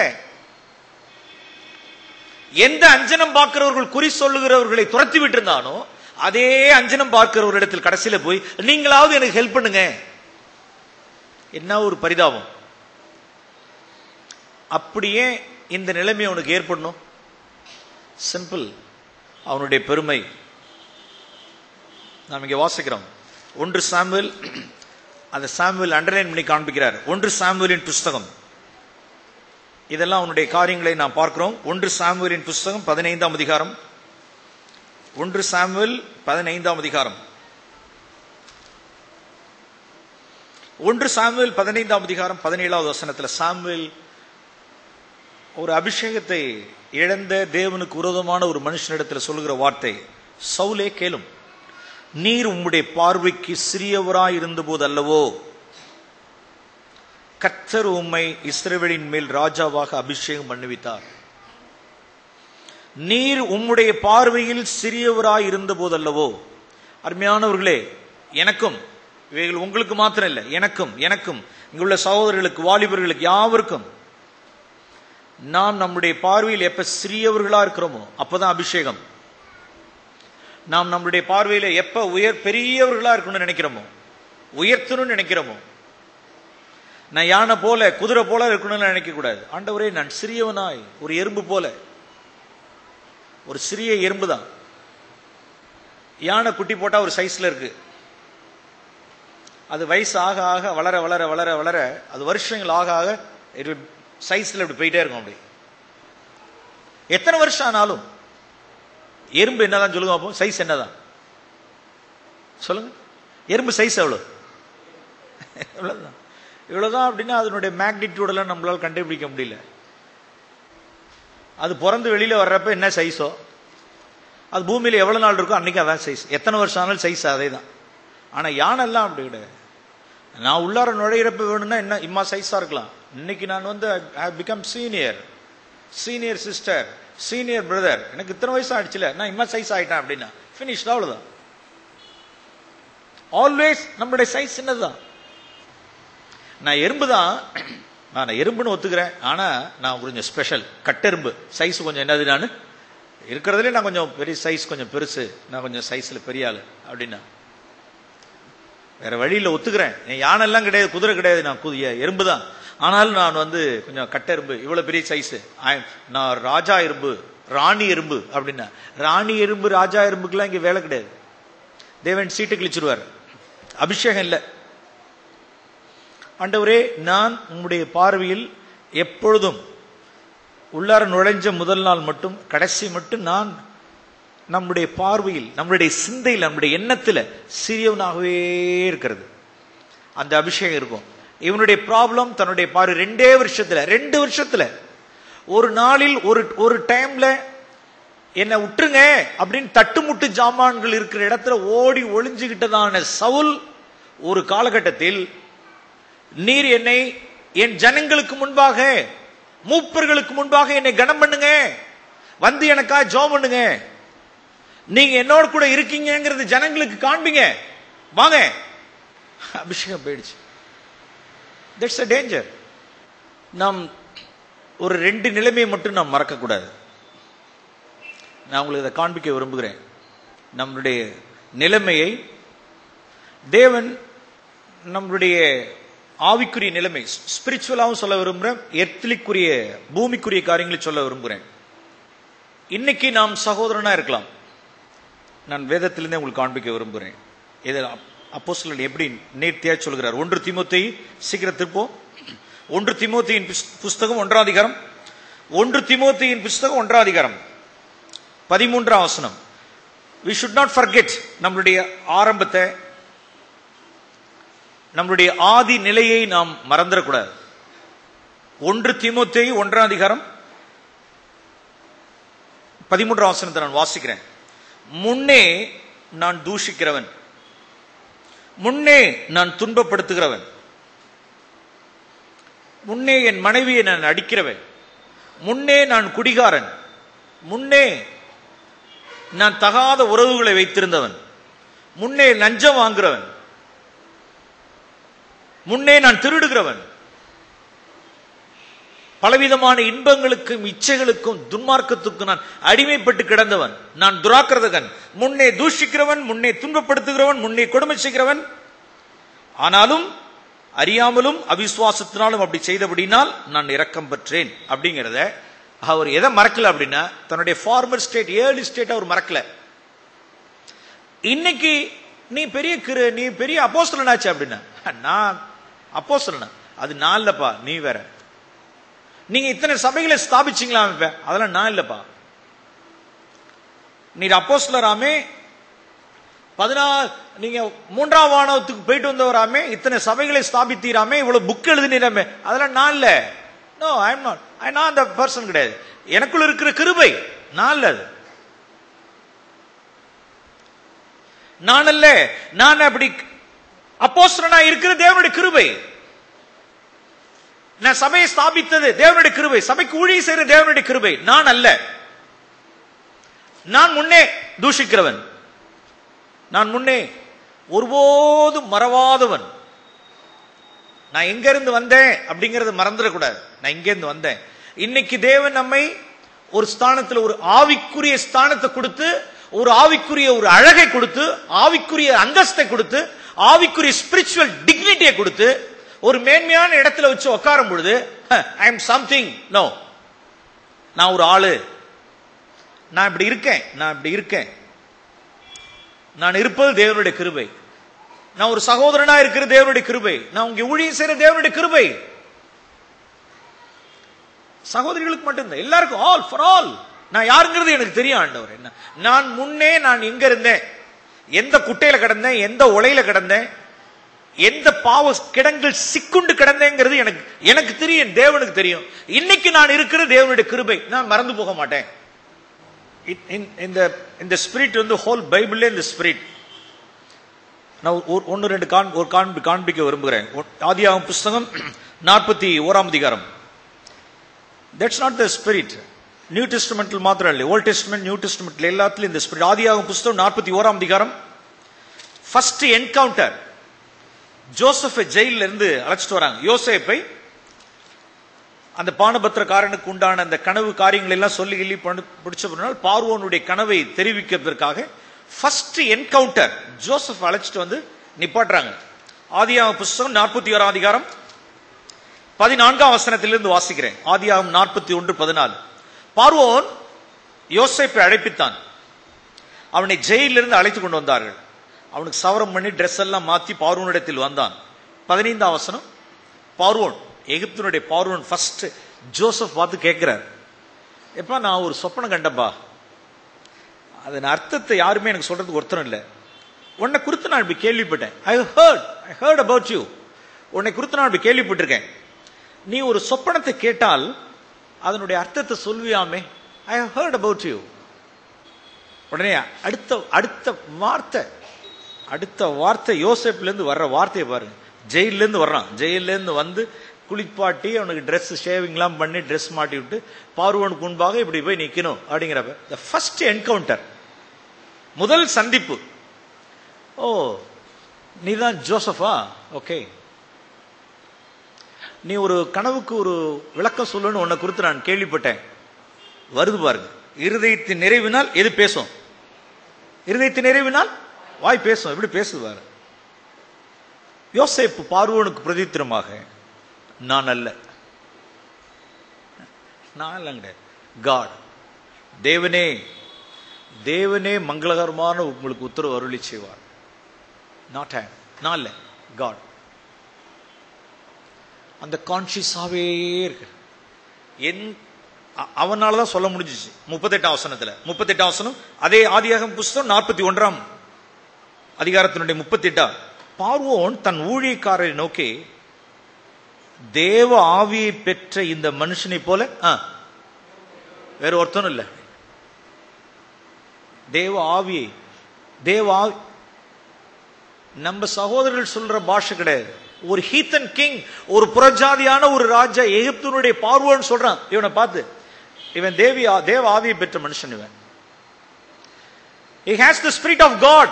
எந்த அஞ்சனம் பார்க்கிறவர்கள் குறி சொல்லுகிறவர்களை துரத்தி விட்டு இருந்தானோ அதே அஞ்சனம் பார்க்கிறவர்களிடத்தில் கடைசியில போய் நீங்களாவது எனக்கு ஹெல்ப் பண்ணுங்க. என்ன ஒரு பரிதாபம். அப்படியே இந்த நிலைமை அவனுக்கு ஏற்படணும். சிம்பிள், அவனுடைய பெருமை. நாம் இங்க வாசிக்கிறோம் 1 சாமுவேல், அந்த சாமுவேல் அண்டர்லைன் பண்ணி காண்பிக்கிறார். 1 சாமுவேலின் புஸ்தகம், இதெல்லாம் அவனுடைய காரியங்களை நாம் பார்க்கிறோம். 1 சாமுவேலின் புஸ்தகம் 15ஆம் அதிகாரம், 1 சாமுவேல் 15ஆம் அதிகாரம், 1 சாமுவேல் 15ஆம் அதிகாரம் 17வது வசனத்தில் சாமுவேல் ஒரு அபிஷேகத்தை இழந்த தேவனுக்கு விரோதமான ஒரு மனுஷனிடத்தில் சொல்லுகிற வார்த்தை, சவுலே கேளும், நீர் உம்முடைய பார்வைக்கு சிறியவராய் இருந்த போது அல்லவோ கர்த்தர் உம்மை இஸ்ரவேலின் மேல் ராஜாவாக அபிஷேகம் பண்ணுவித்தார். நீர் உம்முடைய பார்வையில் சிறியவராய் இருந்த போது அல்லவோ. அருமையானவர்களே, எனக்கும், இவைகள் உங்களுக்கு மாத்திரம் இல்லை, எனக்கும் இங்குள்ள சகோதரர்களுக்கு, வாலிபர்களுக்கு, யாவருக்கும், நாம் நம்முடைய பார்வையில் எப்ப சிறியவர்களா இருக்கிறோமோ அப்பதான் அபிஷேகம். நாம் நம்முடைய பார்வையில எப்ப பெரியவர்களா இருக்கணும்னு நினைக்கிறோமோ, உயர்த்தணும்னு நினைக்கிறோமோ, நான் யானை போல குதிரை போல இருக்கணும்னு நினைக்க கூடாது. ஆண்டவரே, நான் சிறியவனாய், ஒரு எறும்பு போல, ஒரு சிறிய எறும்பு தான். யானை குட்டி போட்டா ஒரு சைஸ்ல இருக்கு. அது வயசு ஆக ஆக வளர வளர வளர வளர அது வருஷங்கள் ஆக ஆக சைஸ்ல இப்படி போயிட்டே இருக்கும். அப்படி எத்தனை வருஷம் ஆனாலும் எறும்பு என்னதான் சொல்லுங்க, சைஸ் என்னதான். சொல்லுங்க, எறும்பு சைஸ் எவ்வளோ? இவ்வளவுதான். இவ்வளவுதான் அப்படின்னா அதனுடைய மேக்னிடியூடெல்லாம் நம்மளால கண்டுபிடிக்க முடியல. அது பிறந்து வெளியில வர்றப்ப என்ன சைஸோ, அது பூமியில எவ்வளவு நாள் இருக்கோ அன்னைக்கு அதான் சைஸ். எத்தனை வருஷம் ஆனாலும் சைஸ் அதே தான். ஆனா யானெல்லாம் அப்படி கிடையாது. நான் உள்ளார நுழையிறப்ப வேணும்னா என்ன இம்மா சைஸா இருக்கலாம். இன்னைக்கு நான் வந்து I become senior sister, senior brother, எனக்கு இத்தனை வயசு ஆயிடுச்சுல, நான் இம்மா சைஸ் ஆயிட்டேன் அப்படின்னா பினிஷ், அவ்வளவுதான். ஆல்வேஸ் நம்மளுடைய சைஸ் சின்னதுதான். நான் எறும்பு தான், நான் எறும்புன்னு ஒத்துக்கிறேன். ஆனா நான் கொஞ்சம் ஸ்பெஷல், கட்டெரும்பு சைஸ் கொஞ்சம் என்னது, நான் இருக்கிறதுலே நான் கொஞ்சம் பெரிய சைஸ், கொஞ்சம் பெருசு, நான் கொஞ்சம் சைஸ்ல பெரிய ஆளு அப்படின்னா வேற வழியில ஒத்துக்கிறேன். யானெல்லாம் கிடையாது, குதிரை கிடையாது, நான் எறும்பு தான். ஆனாலும் நான் வந்து கொஞ்சம் கட்டெரும்பு, இவ்வளவு பெரிய சைஸ், நான் ராஜா எறும்பு, ராணி எறும்பு அப்படின்னா. ராணி எறும்பு ராஜா எறும்புக்கெல்லாம் இங்க வேலை கிடையாது. தேவன் சீட்டு கிழிச்சிருவார், அபிஷேகம் இல்லை. ஆண்டவரே, நான் உம்முடைய பார்வையில் எப்பொழுதும் உள்ளார நுழைஞ்ச முதல் நாள் மட்டும் கடைசி மட்டும் நான் நம்முடைய பார்வையில், நம்முடைய சிந்தையில், நம்முடைய எண்ணத்துல சிறியவனாகவே இருக்கிறது. அந்த அபிஷேகம் இருக்கும். இவனுடைய ப்ராப்ளம் தன்னுடைய பார்வை 2 வருஷத்துல ஒரு நாளில் ஒரு டைம்ல என்னை விட்டுருங்க அப்படின்னு தட்டுமுட்டு ஜாமான்கள் இருக்கிற இடத்துல ஓடி ஒளிஞ்சுகிட்டதான சவுல் ஒரு காலகட்டத்தில், நீர் என்னை என் ஜனங்களுக்கு முன்பாக, மூப்பர்களுக்கு முன்பாக என்னை கனம் பண்ணுங்க, வந்து எனக்கா ஜெபம் பண்ணுங்க, நீங்க என்னோட கூட இருக்கீங்கிறது ஜனங்களுக்கு காண்பீங்க, வாங்க. அபிஷேகம் போயிடுச்சு. That's a danger. நாம் ஒரு 2 நிலைமையை மட்டும் நாம் மறக்க கூடாது. நான் உங்களுக்கு இதை காண்பிக்க விரும்புகிறேன். நம்முடைய நிலைமையை தேவன் நம்முடைய ஆவிக்குரிய நிலைமை, ஸ்பிரிச்சுவலாகவும் சொல்ல விரும்புகிறேன், எர்த்லிக்குரிய பூமிக்குரிய காரியங்களை சொல்ல விரும்புகிறேன். இன்னைக்கு நாம் சகோதரனா இருக்கலாம். நான் வேதத்திலிருந்தே உங்களுக்கு காண்பிக்க விரும்புகிறேன். இதை அப்போஸ்தலன் எப்படி நேர்த்தியா சொல்கிறார். 1 தீமோத்தேயு, சீக்கிரம் திருப்போம். 1 தீமோத்தேயின் புஸ்தகம் 1ஆம் அதிகாரம், 1 தீமோத்தேயின் புஸ்தகம் 1ஆம் அதிகாரம் 13ஆம் வசனம். We should not forget நம்மளுடைய ஆரம்பத்தை, நம்மளுடைய ஆதி நிலையை நாம் மறந்துடக்கூடாது. 1 தீமோத்தேயு 1ஆம் அதிகாரம் 13ஆம் வசனத்தை நான் வாசிக்கிறேன். முன்னே நான் தூஷிக்கிறவன், முன்னே நான் துன்பப்படுத்துகிறவன், முன்னே என் மனைவியை நான் அடிக்கிறவன், முன்னே நான் குடிகாரன், முன்னே நான் தகாத உறவுகளை வைத்திருந்தவன், முன்னே லஞ்சம் வாங்குறவன், முன்னே நான் திருடுகிறவன், பலவிதமான இன்பங்களுக்கும் இச்சைகளுக்கும் துன்மார்க்கத்துக்கும் நான் அடிமைப்பட்டு கிடந்தவன், நான் துராக்கிரதகன், முன்னே தூஷிக்கிறவன், முன்னே துன்பப்படுத்துகிறவன், முன்னே கொடுமை செய்கிறவன், ஆனாலும் அறியாமலும் அவிசுவாசத்தினாலும் அப்படி செய்தபடினால் நான் இரக்கம் பெற்றேன். அப்படிங்கிறத அவர் எதை மறக்கல அப்படின்னா, தன்னுடைய ஃபார்மர் ஸ்டேட், ஏர்லி ஸ்டேட் அவர் மறக்கல. இன்னைக்கு நீ பெரிய அப்போஸ்தலனாச்சு அப்படின்னா, நான் அப்போஸ்தலனா, அது நான் இல்லப்பா, நீ வேற. நீங்க இத்தனை சபைகளை ஸ்தாபிச்சீங்களா? அதெல்லாம் நான் இல்லப்பா. நீர் அப்போஸ்தலராமே, 14 நீங்க 3ஆம் வானத்துக்கு போயிட்டு வந்தவராமே, இத்தனை சபைகளை ஸ்தாபித்தீராமே, இவ்வளவு புக் எழுதினீராமே, அதெல்லாம் நான் இல்ல. No, I am not. நான் அந்த பர்சன் கிடையாது. எனக்குள்ள இருக்கிற கிருபை, நான் இல்ல. அது நான் அல்ல. நான் அப்படி அப்போஸ்தலனா இருக்கிற தேவனுடைய கிருபை. நான் சபையை ஸ்தாபித்தது தேவனுடைய கிருபை, சபைக்கு ஊழியம் செய்கிற தேவனுடைய கிருபை, நான் அல்ல. நான் முன்னே தூஷிக்கிறவன், நான் முன்னே ஒருபோதும் மறவாதவன். நான் எங்க இருந்து வந்தேன் அப்படிங்கறது மறந்துடக்கூடாது. நான் எங்க இருந்து வந்தேன். இன்னைக்கு தேவன் நம்மை ஒரு ஸ்தானத்தில், ஒரு ஆவிக்குரிய ஸ்தானத்தை கொடுத்து, ஒரு ஆவிக்குரிய ஒரு அழகை கொடுத்து, ஆவிக்குரிய அந்தஸ்தை கொடுத்து, ஆவிக்குரிய ஸ்பிரிச்சுவல் டிக்னிட்டியை கொடுத்து, ஒரு மேன்மையான இடத்துல வச்சு உட்காரும் பொழுது ஐ எம் சம்திங். நோ, நான் ஒரு ஆளு, நான் இப்படி இருக்கேன், நான் இருப்பது தேவனுடைய கிருபை. நான் ஒரு சகோதரனா இருக்கிற தேவனுடைய கிருபை. நான் உங்க ஊழியம் செய்யற தேவனுடைய கிருபை. சகோதரிகளுக்கு மட்டும்தான், எல்லாருக்கும், ஆல் ஃபார் ஆல். நான் யாருங்கிறது எனக்கு தெரியும் ஆண்டவர். என்ன நான் முன்னே நான் எங்க இருந்தேன், எந்த குட்டையில கிடந்தேன், எந்த உலையில கிடந்தேன், எந்த பாவ கிடங்கள் சிக்குண்டு கிடந்தேங்கிறது எனக்கு தெரியும், தேவனுக்கு தெரியும். இன்னைக்கு நான் இருக்கிற தேவனுடைய கிருபை, நான் மறந்து போக மாட்டேன். இந்த ஸ்பிரிட் வந்து ஹோல் பைபிள்ல இந்த ஸ்பிரிட். நான் ஒன்னு ரெண்டு காண்பிக்க விரும்புகிறேன். ஆதியாகமம் புஸ்தகம் 41ஆம் அதிகாரம். That's not the spirit. New டெஸ்டமெண்ட்ல மாத்திரம் இல்லை, ஓல்ட் டெஸ்டமெண்ட் நியூ டெஸ்டமெண்ட்ல எல்லாத்துலயும் இந்த ஸ்பிரிட். ஆதியாகமம் புஸ்தகம் 41ஆம் அதிகாரம். First encounter. ஜோசப்பை ஜெயில இருந்து அழைச்சிட்டு வராங்க. யோசேப்பை அந்த பானபத்திரக்காரனுக்கு உண்டான அந்த கனவு காரியங்கள் எல்லாம் சொல்லி கிள்ளி பிடிச்ச பிறகு பார்வோனுடைய கனவை தெரிவிக்கிறதுக்காக ஃபர்ஸ்ட் என்கவுண்டர் ஜோசப் அழைச்சிட்டு வந்து நிப்பாட்டுறாங்க. ஆதியாகமம் புஸ்தகம் 41ஆம் அதிகாரம் 14ஆம் வசனத்திலிருந்து வாசிக்கிறேன். ஆதியாகமம் 41:14. பார்வோன் யோசேப்பை அழைப்பித்தான். அவனை ஜெயிலிருந்து அழைத்து கொண்டு வந்தார்கள். அவனுக்கு சவரம் பண்ணி டிரெஸ் எல்லாம் மாத்தி பார்வோனிடத்தில் வந்தான். 15ஆம் வசனம். பார்வோன், எகிப்தினுடைய பார்வோன் ஃபர்ஸ்ட் ஜோசப் பார்த்து கேட்கிறார், எப்பா நான் ஒரு சொப்பனம் கண்டப்பா, அதன் அர்த்தத்தை யாருமே எனக்கு சொல்றதுக்கு ஒருத்தரும் இல்லை. உன்னை குறித்து நான் இப்படி கேள்விப்பட்டேன். ஐ ஹர்ட் அபவுட் யூ. உன்னை குறித்து நான் இப்படி கேள்விப்பட்டிருக்கேன். நீ ஒரு சொப்பனத்தை கேட்டால் அதனுடைய அர்த்தத்தை சொல்வியாமே. I heard about you. உடனே அடுத்த வார்த்தை யோசேப்ல இருந்து வர்ற வார்த்தையை பாருங்க. ஜெயில இருந்து வர்றான். ஜெயில இருந்து வந்து குளிப்பாட்டி அவனுக்கு ட்ரெஸ் ஷேவிங்லாம் பண்ணி ட்ரெஸ் மாட்டி விட்டு பார்வோனுக்கு முன்பாக இப்படி போய் நிக்கணும் அப்படிங்கிறப்ப தி ஃபர்ஸ்ட் என்கவுண்டர், முதல் சந்திப்பு. ஓ நீதான் ஜோசஃபா? ஓகே, நீ ஒரு கனவுக்கு ஒரு விளக்கம் சொல்லணும்னு உன்னை குறித்து நான் கேள்விப்பட்டேன். வருது பாருங்க. இருதயத்தின் நிறைவினால் எது பேசும்? இருதயத்தின் நிறைவினால் வாய் பேசும். எப்படி பேசுது பாரு. யோசேப்பு பார்வோனுக்கு பிரதித்திரமாக, நான் அல்ல, நான் இல்லைங்க, காட், தேவனே, தேவனே மங்களகரமான உங்களுக்கு உத்தரவு அருளி செய்வார். நாட் ஹேண்ட், நான் இல்ல, காட். அந்த கான்சியஸாவே இருக்கு. அவனாலதான் சொல்ல முடிஞ்சிச்சு. 38ஆம் வசனத்துல, 38ஆம் வசனம் அதே ஆதியாகமம் புஸ்தகம் 41ஆம் அதிகாரத்தினுடைய 38. பார்வோன் தன் ஊழியக்காரரை நோக்கி, தேவ ஆவியை பெற்ற இந்த மனுஷனை போல வேற ஒருத்தனும் இல்ல. தேவ ஆவியை, நம்ம சகோதரர்கள் சொல்ற பாஷை கிடையாது. ஒரு ஹீத்தன் கிங், ஒரு புறஜாதியான ஒரு ராஜா, எகிப்தினுடைய பார்வோன்னு சொல்றான் இவனை பார்த்து. இவன் தேவ ஆவியை பெற்ற மனுஷன். இவன் he has the spirit of God.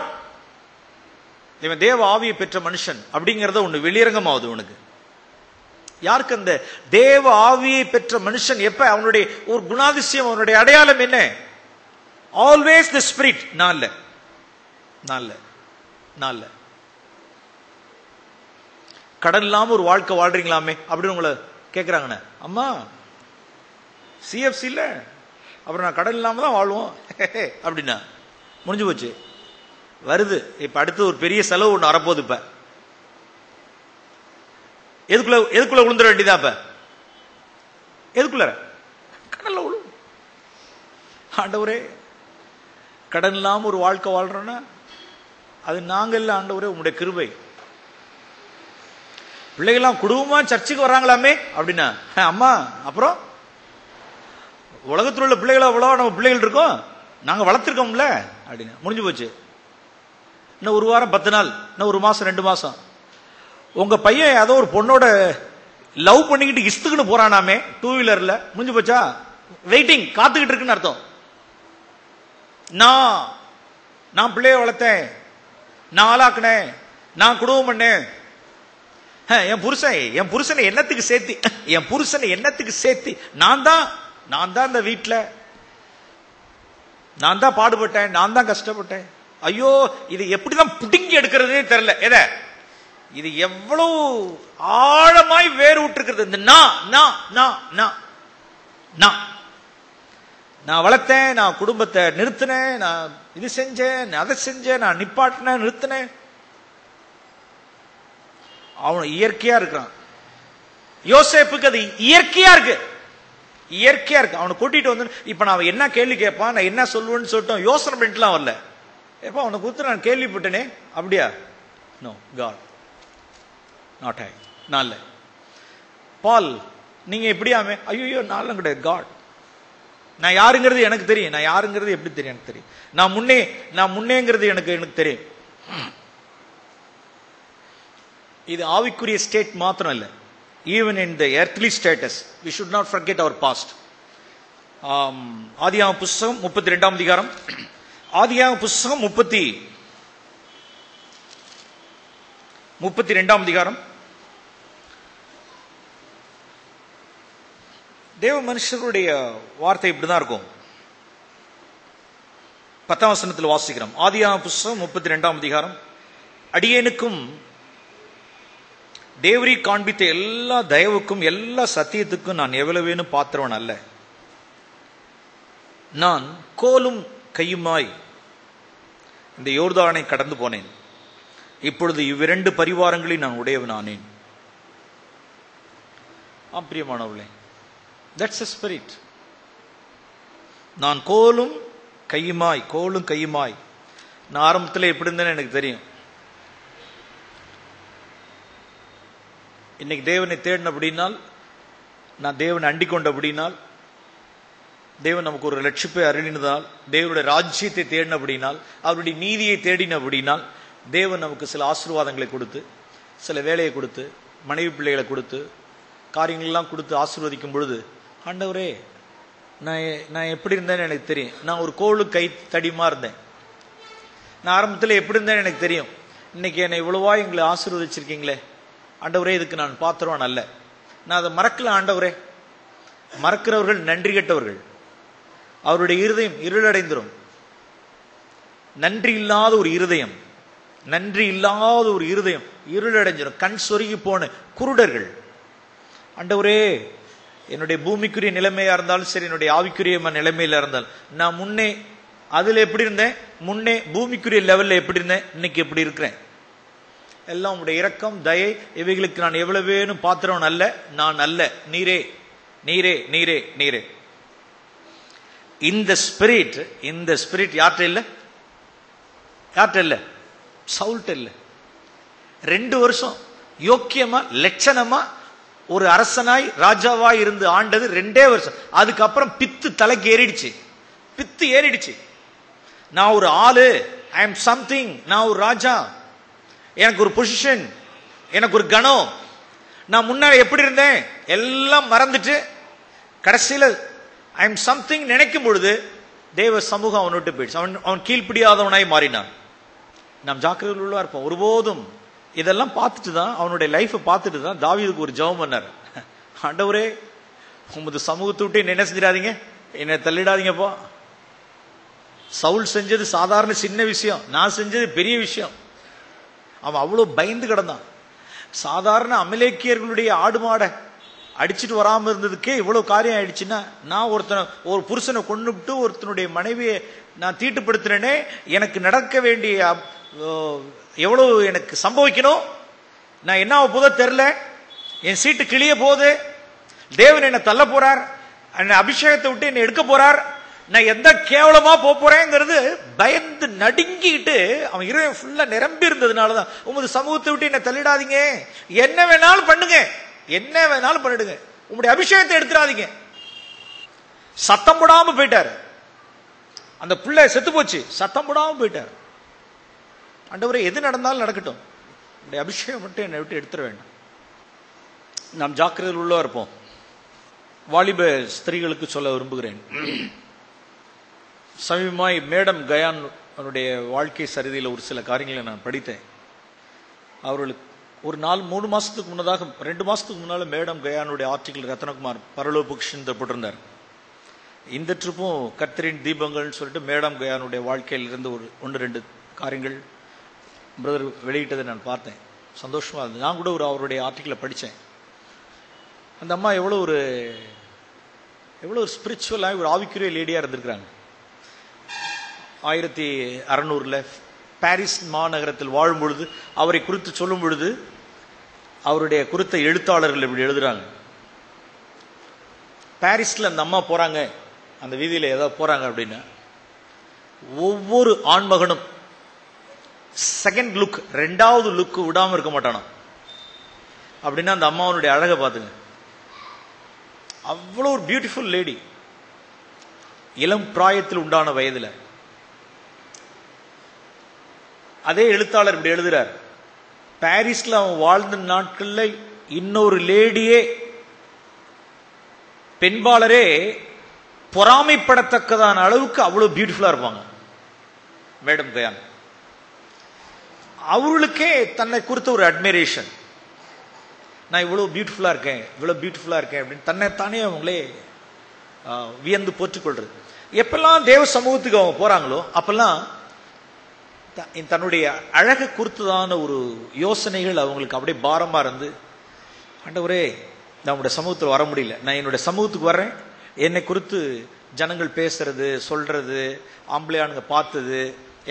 இவன் தேவ ஆவியை பெற்ற மனுஷன் அப்படிங்கறத ஒண்ணு வெளியரங்கமாவது உனக்கு. யாருக்கு அந்த தேவ ஆவியை பெற்ற மனுஷன்? எப்ப அவனுடைய ஒரு குணாதிசயம், அவனுடைய அடையாளம் என்ன? ஆல்வேஸ் தி ஸ்பிரிட். நான்ல கடன் இல்லாம ஒரு வாழ்க்கை வாழ்றீங்களாமே அப்படின்னு உங்களை கேட்கிறாங்கண்ணே. அம்மா சிஎஃப்சி இல்ல, அப்புறம் நான் கடன் இல்லாம தான் வாழ்வோம் அப்படின்னா முடிஞ்சு போச்சு. வருது இப்ப அடுத்து ஒரு பெரிய செலவு ஒண்ணு வரப்போகுது. இப்ப எதுக்குள்ள விழுந்துட வேண்டியதா? இப்ப எதுக்குள்ள? கடல்ல விழு. ஆண்டவரே, கடன் இல்லாம ஒரு வாழ்க்கை வாழ்றோம்னா அது நாங்க இல்ல ஆண்டவரே, உங்களுடைய கிருபை. பிள்ளைகள்லாம் குடும்பமா சர்ச்சுக்கு வர்றாங்களாமே அப்படின்னா, அம்மா அப்புறம் உலகத்தில் உள்ள பிள்ளைகளை அவ்வளோ நம்ம பிள்ளைகள் இருக்கோம், நாங்க வளர்த்திருக்கோம்ல அப்படின்னு முடிஞ்சு போச்சு. இன்னும் ஒரு வாரம் 10 நாள், இன்னும் 1 மாசம் 2 மாசம், உங்க பையன் ஏதோ ஒரு பொண்ணோட லவ் பண்ணிக்கிட்டு இஸ்துக்குன்னு போறானாமே 2 வீலர்ல, முடிஞ்சு போச்சா? வெயிட்டிங், காத்துக்கிட்டு இருக்குன்னு அர்த்தம். நான் பிள்ளைய வளர்த்தேன், நான் ஆளாக்குனேன், நான் குடும்பம் பண்ணேன், என் புருஷனை என்னத்துக்கு சேர்த்தி, என் புருஷனை என்னத்துக்கு சேர்த்தி, நான் தான் இந்த வீட்டுல நான் தான் பாடுபட்டேன், நான் தான் கஷ்டப்பட்டேன். ஐயோ, இது எப்படிதான் புடுங்கி எடுக்கிறதுனே தெரியல. இது எவ்வளவு ஆழமாய் வேறு விட்டுருக்கிறது. இந்த நான் வளர்த்தேன், நான் குடும்பத்தை நிறுத்தினேன், நான் இது செஞ்சேன், அதை செஞ்சேன், நான் நிப்பாட்டினேன், நிறுத்தினேன். அவன் இயற்கையா இருக்கிறான். யோசேப்புக்கு அது இயற்கையா இருக்கு. அவனை கூட்டிட்டு வந்து இப்ப நான் என்ன கேள்வி கேட்பான், நான் என்ன சொல்லுவேன்னு சொல்லிட்டோம், யோசனை பண்ணிட்டுலாம் வரல. எப்ப அவனை குறித்து நான் கேள்விப்பட்டனே, அப்படியா? நோ, காட், நாட் ஐ, நான் இல்லை. பால், நீங்க எப்படியாமே? ஐயோ, நான் கிடையாது, காட். நான் யாருங்கிறது எனக்கு தெரியும். நான் யாருங்கிறது எப்படி தெரியும்? எனக்கு தெரியும். நான் முன்னேங்கிறது எனக்கு தெரியும். இது ஆவிக்குரிய ஸ்டேட் மாத்திரம் இல்ல, even in the earthly status we should not forget our past. ஆதியாகம புஸ்தகம் 32ஆம் அதிகாரம், ஆதியாகம புஸ்தகம் 32ஆம் அதிகாரம். தேவ மனுஷருடைய வார்த்தை இப்படிதான் இருக்கும். 10ஆம் வசனத்தில் வாசிக்கிறோம். ஆதியாகம புஸ்தகம் 32ஆம் அதிகாரம். அடியேனுக்கும் தேவரீ காண்பித்த எல்லா தயவுக்கும் எல்லா சத்தியத்துக்கும் நான் எவ்வளவேனு பாத்திரவன் அல்ல. நான் கோலும் கையுமாய் இந்த யோர்தானை கடந்து போனேன். இப்பொழுது இவ்விரண்டு பரிவாரங்களை நான் உடையவனானேன். பிரியமானவர்களே, தட்ஸ் எ ஸ்பிரிட். நான் கோலும் கையுமாய். நான் ஆரம்பத்தில் எப்படி இருந்தேன்னு எனக்கு தெரியும். இன்னைக்கு தேவனை தேடின அப்படின்னால், நான் தேவனை அண்டிக் கொண்ட அப்படின்னால், தேவன் நமக்கு ஒரு ரட்சிப்பை அருளினதால், தேவனுடைய ராஜ்யத்தை தேடின அப்படின்னால், அவருடைய நீதியை தேடின அப்படின்னால், தேவன் நமக்கு சில ஆசீர்வாதங்களை கொடுத்து, சில வேலையை கொடுத்து, மனைவி பிள்ளைகளை கொடுத்து, காரியங்கள்லாம் கொடுத்து ஆசீர்வதிக்கும் பொழுது, ஆண்டவரே நான் எப்படி இருந்தேன்னு எனக்கு தெரியும். நான் ஒரு கோளு கை தடிமா இருந்தேன். நான் ஆரம்பத்தில் எப்படி இருந்தேன்னு எனக்கு தெரியும். இன்னைக்கு என்னை இவ்வளவா எங்களை ஆசீர்வதிச்சிருக்கீங்களே ஆண்டவரே, இதுக்கு நான் பாத்திரம் அல்ல. நான் அதை மறக்கல ஆண்டவரே. மறக்கிறவர்கள் நன்றி கெட்டவர்கள், அவருடைய இருதயம் இருளடைந்துரும். நன்றி இல்லாத ஒரு இருதயம் இருளடைஞ்சிடும். கண் சொருகி போன குருடர்கள். ஆண்டவரே, என்னுடைய பூமிக்குரிய நிலைமையா இருந்தாலும் சரி, என்னுடைய ஆவிக்குரிய நிலைமையில இருந்தாலும், நான் முன்னே அதுல எப்படி இருந்தேன், முன்னே பூமிக்குரிய லெவல்ல எப்படி இருந்தேன், இன்னைக்கு எப்படி இருக்கிறேன். எல்லாம் உடைய இரக்கம், தயை, இவைகளுக்கு நான் எவ்வளவு வேணும் பாத்திரம் அல்ல, நான் அல்ல, நீரே நீரே நீரே நீரே. இந்த ஸ்பிரிட் யார்கிட்ட இல்ல? சவுல்ட்ட இல்ல. 2 வருஷம் யோக்கியமா லட்சணமா ஒரு அரசனாய் ராஜாவாய் இருந்து ஆண்டது 2 வருஷம். அதுக்கப்புறம் பித்து தலைக்கு ஏறிடுச்சு. நான் ஒரு ஆளு, ஐ எம் சம்திங், நான் ஒரு ராஜா, எனக்கு ஒரு பொசிஷன், எனக்கு ஒரு கணம். நான் முன்னாடி எப்படி இருந்தேன் எல்லாம் மறந்துட்டு கடைசியில ஐ எம் சம்திங் நினைக்கும் பொழுது தேவ சமூகம் அவன் விட்டு போயிடுச்சு. அவன் கீழ்ப்படியாதவனாய் மாறினான். நாம் ஜாக்கிரதையில் உள்ளவா இருப்போம். ஒருபோதும் இதெல்லாம் பார்த்துட்டு தான், அவனுடைய லைஃபை பார்த்துட்டு தான் தாவீதுக்கு ஒரு ஜெபம் பண்ணார். ஆண்டவரே, உமது சமூகத்தை விட்டு என்ன செஞ்சிடாதீங்க, என்னை தள்ளிடாதீங்கப்பா. சவுல் செஞ்சது சாதாரண சின்ன விஷயம், நான் செஞ்சது பெரிய விஷயம். அவன் அவ்வளவு பயந்து கிடந்தான். சாதாரண அமலேக்கியர்களுடைய ஆடு மாடை அடிச்சுட்டு வராம இருந்ததுக்கே இவ்வளவு காரியம் ஆயிடுச்சுன்னா, நான் ஒரு புருஷனை கொண்டுட்டு ஒருத்தனுடைய மனைவியை நான் தீட்டுப்படுத்தினேனே, எனக்கு நடக்க வேண்டிய எவ்வளவு எனக்கு சம்பவிக்கணும், நான் என்ன போதோ தெரியல, என் சீட்டு கிளிய போகுது, தேவன் என்னை தள்ள போறார், என்னை அபிஷேகத்தை விட்டு என்னை எடுக்க போறார், நான் எந்த கேவலமா போறேங்கிறது பயந்து நடுங்கிட்டு அவன் இருதயம் ஃபுல்லா நிரம்பி இருந்ததுனாலதான், உமது சமூகத்தை விட்டு என்னை தள்ளிடாதீங்க, என்ன வேணாலும் பண்ணுங்க, என்ன வேணாலும் பண்ணிடுங்க, உங்களுடைய அபிஷேகத்தை எடுத்துடாதீங்க. சத்தம் போடாம போயிட்டாரு. அந்த பிள்ளை செத்து போச்சு, சத்தம் போடாம போயிட்டார். ஆண்டவரே, எது நடந்தாலும் நடக்கட்டும், உங்களுடைய அபிஷேகம் மட்டும் என்னை விட்டு எடுத்துட வேண்டாம். நாம் ஜாக்கிரதையில் உள்ளவா இருப்போம். வாலிப ஸ்திரீகளுக்கு சொல்ல விரும்புகிறேன். சமீபமாய் மேடம் கயான் அவருடைய வாழ்க்கை சரிதையில் ஒரு சில காரியங்களை நான் படித்தேன். அவர்களுக்கு ஒரு 3 மாசத்துக்கு முன்னதாக, 2 மாசத்துக்கு முன்னால மேடம் கயானுடைய ஆர்டிகிள் ரத்னகுமார் பரலோக பொக்கிஷன் போட்டிருந்தார். இந்த ட்ரிப்பும் கர்த்தரின் தீபங்கள்னு சொல்லிட்டு மேடம் கயானுடைய வாழ்க்கையில் இருந்து ஒரு 1-2 காரியங்கள் பிரதர் வெளியிட்டதை நான் பார்த்தேன். சந்தோஷமா இருந்தது. நான் கூட அவருடைய ஆர்டிகிளை படித்தேன். அந்த அம்மா எவ்வளோ ஒரு ஸ்பிரிச்சுவலாக ஒரு ஆவிக்குரிய லேடியாக இருந்திருக்கிறாங்க. 1600 பாரிஸ் மாநகரத்தில் வாழும் பொழுது அவரை குறித்து சொல்லும் பொழுது அவருடைய குறித்த எழுத்தாளர்கள் இப்படி எழுதுறாங்க. பாரிஸ்ல அந்த அம்மா போறாங்க, அந்த வீதியில ஏதாவது போறாங்க அப்படின்னா, ஒவ்வொரு ஆண்மகனும் செகண்ட் லுக், ரெண்டாவது லுக் விடாம இருக்க மாட்டானா. அப்படின்னா அந்த அம்மாவனுடைய அழகை பார்த்துங்க. அவ்வளோ ஒரு பியூட்டிஃபுல் லேடி, இளம் பிராயத்தில் உண்டான வயதுல. அதே எழுத்தாளர் இப்படி எழுதுறார், பாரிஸ்ல அவன் வாழ்ந்த நாட்கள்ல இன்னொரு லேடியே, பெண்பாளரே பொறாமைப்படத்தக்கதான அளவுக்கு அவ்வளவு பியூட்டிஃபுல்லா இருப்பாங்க மேடம் கயான். அவர்களுக்கே தன்னை குறித்த ஒரு அட்மிரேஷன், நான் இவ்வளவு பியூட்டிஃபுல்லா இருக்கேன், இவ்வளவு பியூட்டிஃபுல்லா இருக்கேன் அப்படின்னு தன்னைத்தானே அவங்களே வியந்து போற்றுக்கொள்றது. எப்பெல்லாம் தேவ சமூகத்துக்கு அவங்க போறாங்களோ அப்பெல்லாம் தன்னுடைய அழகு குறித்ததான ஒரு யோசனைகள் அவங்களுக்கு அப்படியே பாரமா இருந்து, ஆண்டவரே நான் உங்களுடைய சமூகத்தில் வர முடியல, நான் என்னுடைய சமூகத்துக்கு வர்றேன், என்னை குறித்து ஜனங்கள் பேசுறது சொல்றது, ஆம்பளையானுங்க பார்த்தது,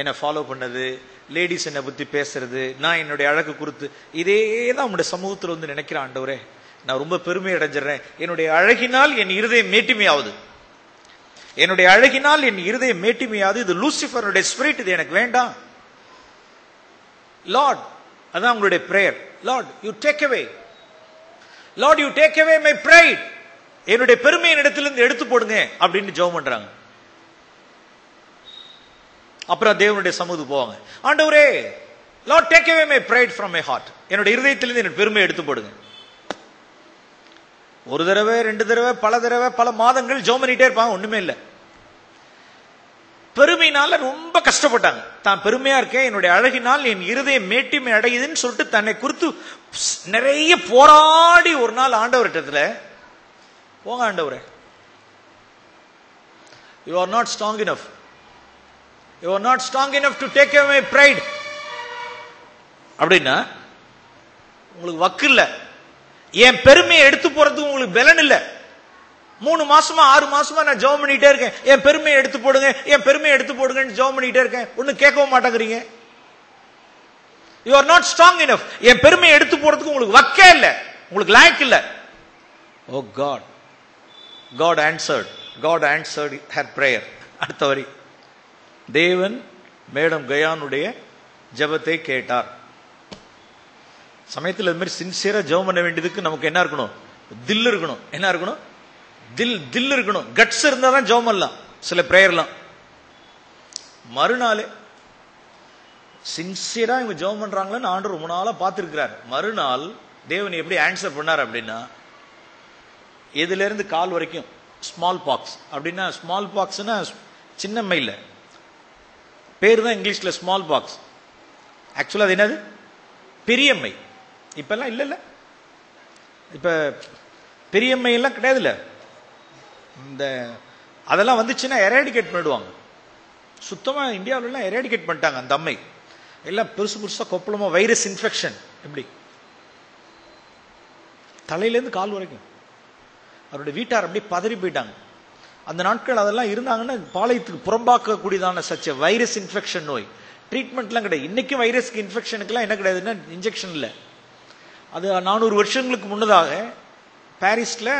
என்னை ஃபாலோ பண்ணது, லேடிஸ் என்னை பத்தி பேசுறது, நான் என்னுடைய அழகு குறித்து, இதே தான் உங்களுடைய சமூகத்தில் வந்து நினைக்கிறேன். ஆண்டவரே நான் ரொம்ப பெருமை அடைஞ்சிடறேன், என்னுடைய அழகினால் என் இருதயம் மேட்டிமையாவது, என்னுடைய அழகினால் என் இருதயம் மேட்டிமையாவது, இது லூசிஃபருடைய ஸ்பிரிட், இது எனக்கு வேண்டாம். லார்ட், அதான் உங்களுடைய prayer, Lord you take away, Lord you take away my pride, என்னுடைய பெருமையின் இடத்திலிருந்து எடுத்து போடுங்க அப்படின்னு ஜெபம் பண்றாங்க. அப்புறம் தேவனுடைய சமூகத்துக்கு போவாங்க, ஆண்டவரே Lord take away my pride from my heart, என்னுடைய இருதயத்திலிருந்து என்னுடைய பெருமையை எடுத்து போடுங்க. ஒரு தடவை, ரெண்டு தடவை, பல தடவை, பல மாதங்கள் ஜெபம் பண்ணிட்டே இருப்பாங்க, ஒண்ணுமே இல்லை. பெருமையினால ரொம்ப கஷ்டப்பட்டாங்க. தான் பெருமையா இருக்கேன், என்னுடைய அழகினால் என் இருதயம் மேட்டிமை அடையுதுன்னு சொல்லிட்டு தன்னை குறித்து நிறைய போராடி ஒரு நாள் ஆண்டவரிடத்துல, போங்க ஆண்டவரே, you are not strong enough, you are not strong enough to take away my pride அப்படின்னா உங்களுக்கு வக்கு இல்ல, என் பெருமையை எடுத்து போறதுக்கு உங்களுக்கு பலன் இல்ல. 3 மாசமா 6 மாசமா நான் ஜெபம் பண்ணிட்டே இருக்கேன், என் பெருமையை எடுத்து போடுங்க, என் பெருமையை எடுத்து போடுங்கன்னு ஜெபம் பண்ணிட்டே இருக்கேன், ஒன்னும் கேட்கவும் மாட்டேங்கிறீங்க. You are not strong enough, என் பெருமையை எடுத்து போறதுக்கு உங்களுக்கு வக்கே இல்ல, உங்களுக்கு லாய்க்கு இல்ல. Oh God, God answered, God answered her prayer. அடுத்த வரி, தேவன் மேடம் கயானுடைய ஜெபத்தை கேட்டார். சமயத்தில் இது மாதிரி சின்சியரா ஜெபம் பண்ண வேண்டியதுக்கு நமக்கு என்ன இருக்கணும்? தில் இருக்கணும். என்ன இருக்கணும்? தில் இருக்கணும். கட்ஸ் இருந்தா தான் ஜெபம் பண்ணலாம் சில பிரேயர்லாம். மறுநாள் சின்சியரா இவங்க ஜெபம் பண்றாங்களன்னு ஆண்டவர் ரொம்ப நாளா பார்த்திருக்கிறார். மறுநாள் தேவன் எப்படி ஆன்சர் பண்ணார் அப்படின்னா, எதுல இருந்து கால் வரைக்கும் ஸ்மால் பாக்ஸ் அப்படின்னா, ஸ்மால் பாக்ஸ்னா சின்ன மயில பேரு தான் இங்கிலீஷ்ல ஸ்மால் பாக்ஸ், ஆக்சுவலா அது என்னது? பெரியம்மை. இப்பெல்லாம் இல்ல, இப்ப பெரியம்மை எல்லாம் கிடையாதுல்ல, இந்த அதெல்லாம் வந்துச்சுன்னா எராடிகேட் பண்ணிடுவாங்க. சுத்தமா இந்தியாவில எராடிகேட் பண்ணிட்டாங்க அந்த அம்மை எல்லாம். பெருசு பெருசா கொப்பளமா வைரஸ் இன்ஃபெக்ஷன், எப்படி தலையிலேருந்து கால் வரைக்கும். அவருடைய வீட்டார் அப்படியே பதறி போயிட்டாங்க. அந்த நாட்கள் அதெல்லாம் இருந்தாங்கன்னா பாளையத்துக்கு புறம்பாக்க கூடியதான சச்ச வைரஸ் இன்ஃபெக்ஷன் நோய். ட்ரீட்மெண்ட்லாம் கிடையாது. இன்னைக்கும் வைரஸ்க்கு இன்ஃபெக்ஷனுக்குலாம் என்ன கிடையாதுன்னா இன்ஜெக்ஷன் இல்லை. அது 400 வருஷங்களுக்கு முன்னதாக பாரிஸ்ல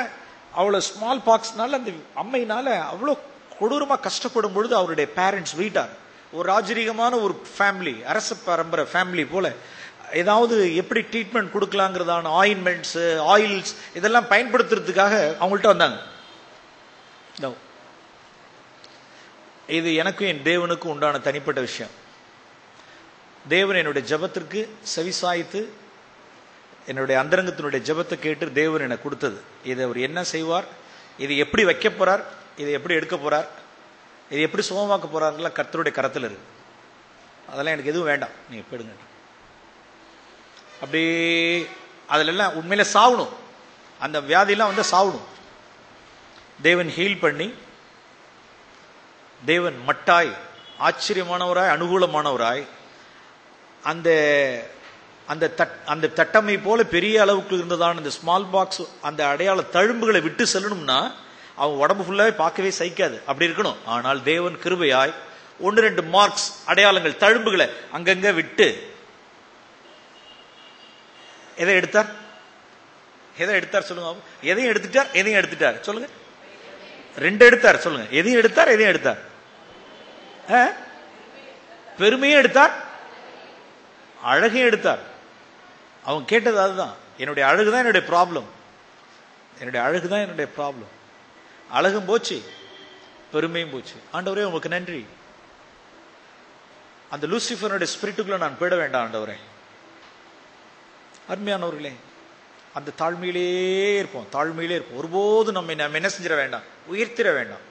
அவ்வளவு ஸ்மால் பாக்ஸ்னால, அந்த அம்மையினால அவ்வளோ கொடூரமா கஷ்டப்படும் பொழுது அவருடைய பேரண்ட்ஸ் வீட்டார், ஒரு ராஜரீகமான ஒரு ஃபேமிலி, அரச பரம்பரை ஃபேமிலி போல, ஏதாவது எப்படி ட்ரீட்மெண்ட் கொடுக்கலாங்கிறதான ஆயின்மெண்ட்ஸ், ஆயில்ஸ் இதெல்லாம் பயன்படுத்துறதுக்காக அவங்கள்ட்ட வந்தாங்க. இது எனக்கும் என் தேவனுக்கும் உண்டான தனிப்பட்ட விஷயம். தேவன் என்னுடைய ஜெபத்திற்கு செவிசாய்த்து என்னுடைய அந்தரங்கத்தினுடைய ஜெபத்தை கேட்டு தேவன் எனக்கு கொடுத்தது. இதை அவர் என்ன செய்வார், இது எப்படி வைக்க போறார், இதை எப்படி எடுக்க போறார், இதை எப்படி சுகமாக்க போறாருலாம் கர்த்தருடைய கரத்தில் இருக்கு. அதெல்லாம் எனக்கு எதுவும் வேண்டாம், நீங்க போயிடுங்க. அப்படி அதுல எல்லாம் உண்மையில சாவணும், அந்த வியாதியெல்லாம் வந்து சாவணும். தேவன் ஹீல் பண்ணி, தேவன் மட்டாய் ஆச்சரியமானவராய் அனுகூலமானவராய் அந்த தட்டமை போல பெரிய அளவுக்கு இருந்ததான இந்த ஸ்மால் பாக்ஸ் அந்த அடையாள தழும்புகளை விட்டு செல்லணும்னா அவன் உடம்பு ஃபுல்லாவே பார்க்கவே சகிக்காது, அப்படி இருக்கணும். ஆனால் தேவன் கிருபையாய் 1-2 மார்க்ஸ் அடையாளங்கள் தழும்புகளை அங்கங்க விட்டு எதை எடுத்தார்? எதை எடுத்தார் சொல்லுங்க? எதையும் எடுத்துட்டார், எதையும் எடுத்துட்டார் சொல்லுங்க. 2 எடுத்தார் சொல்லுங்க. எதையும் எடுத்தார், எதையும் எடுத்தார்? பெருமையும் எடுத்தார், அழகையும் எடுத்தார். அவங்க கேட்டது அதுதான், என்னுடைய அழகுதான் என்னுடைய ப்ராப்ளம், என்னுடைய அழகுதான் என்னுடைய ப்ராப்ளம். அழகும் போச்சு, பெருமையும் போச்சு. ஆண்டவரே உங்களுக்கு நன்றி. அந்த லூசிஃபருடைய ஸ்பிரிட்டுக்குள்ள நான் போயிட வேண்டாம் ஆண்டவரே. அருமையானவர்களே, அந்த தாழ்மையிலே இருப்போம், தாழ்மையிலே இருப்போம். ஒருபோது நம்ம என்ன செஞ்சிட வேண்டாம், உயர்த்திட வேண்டாம்.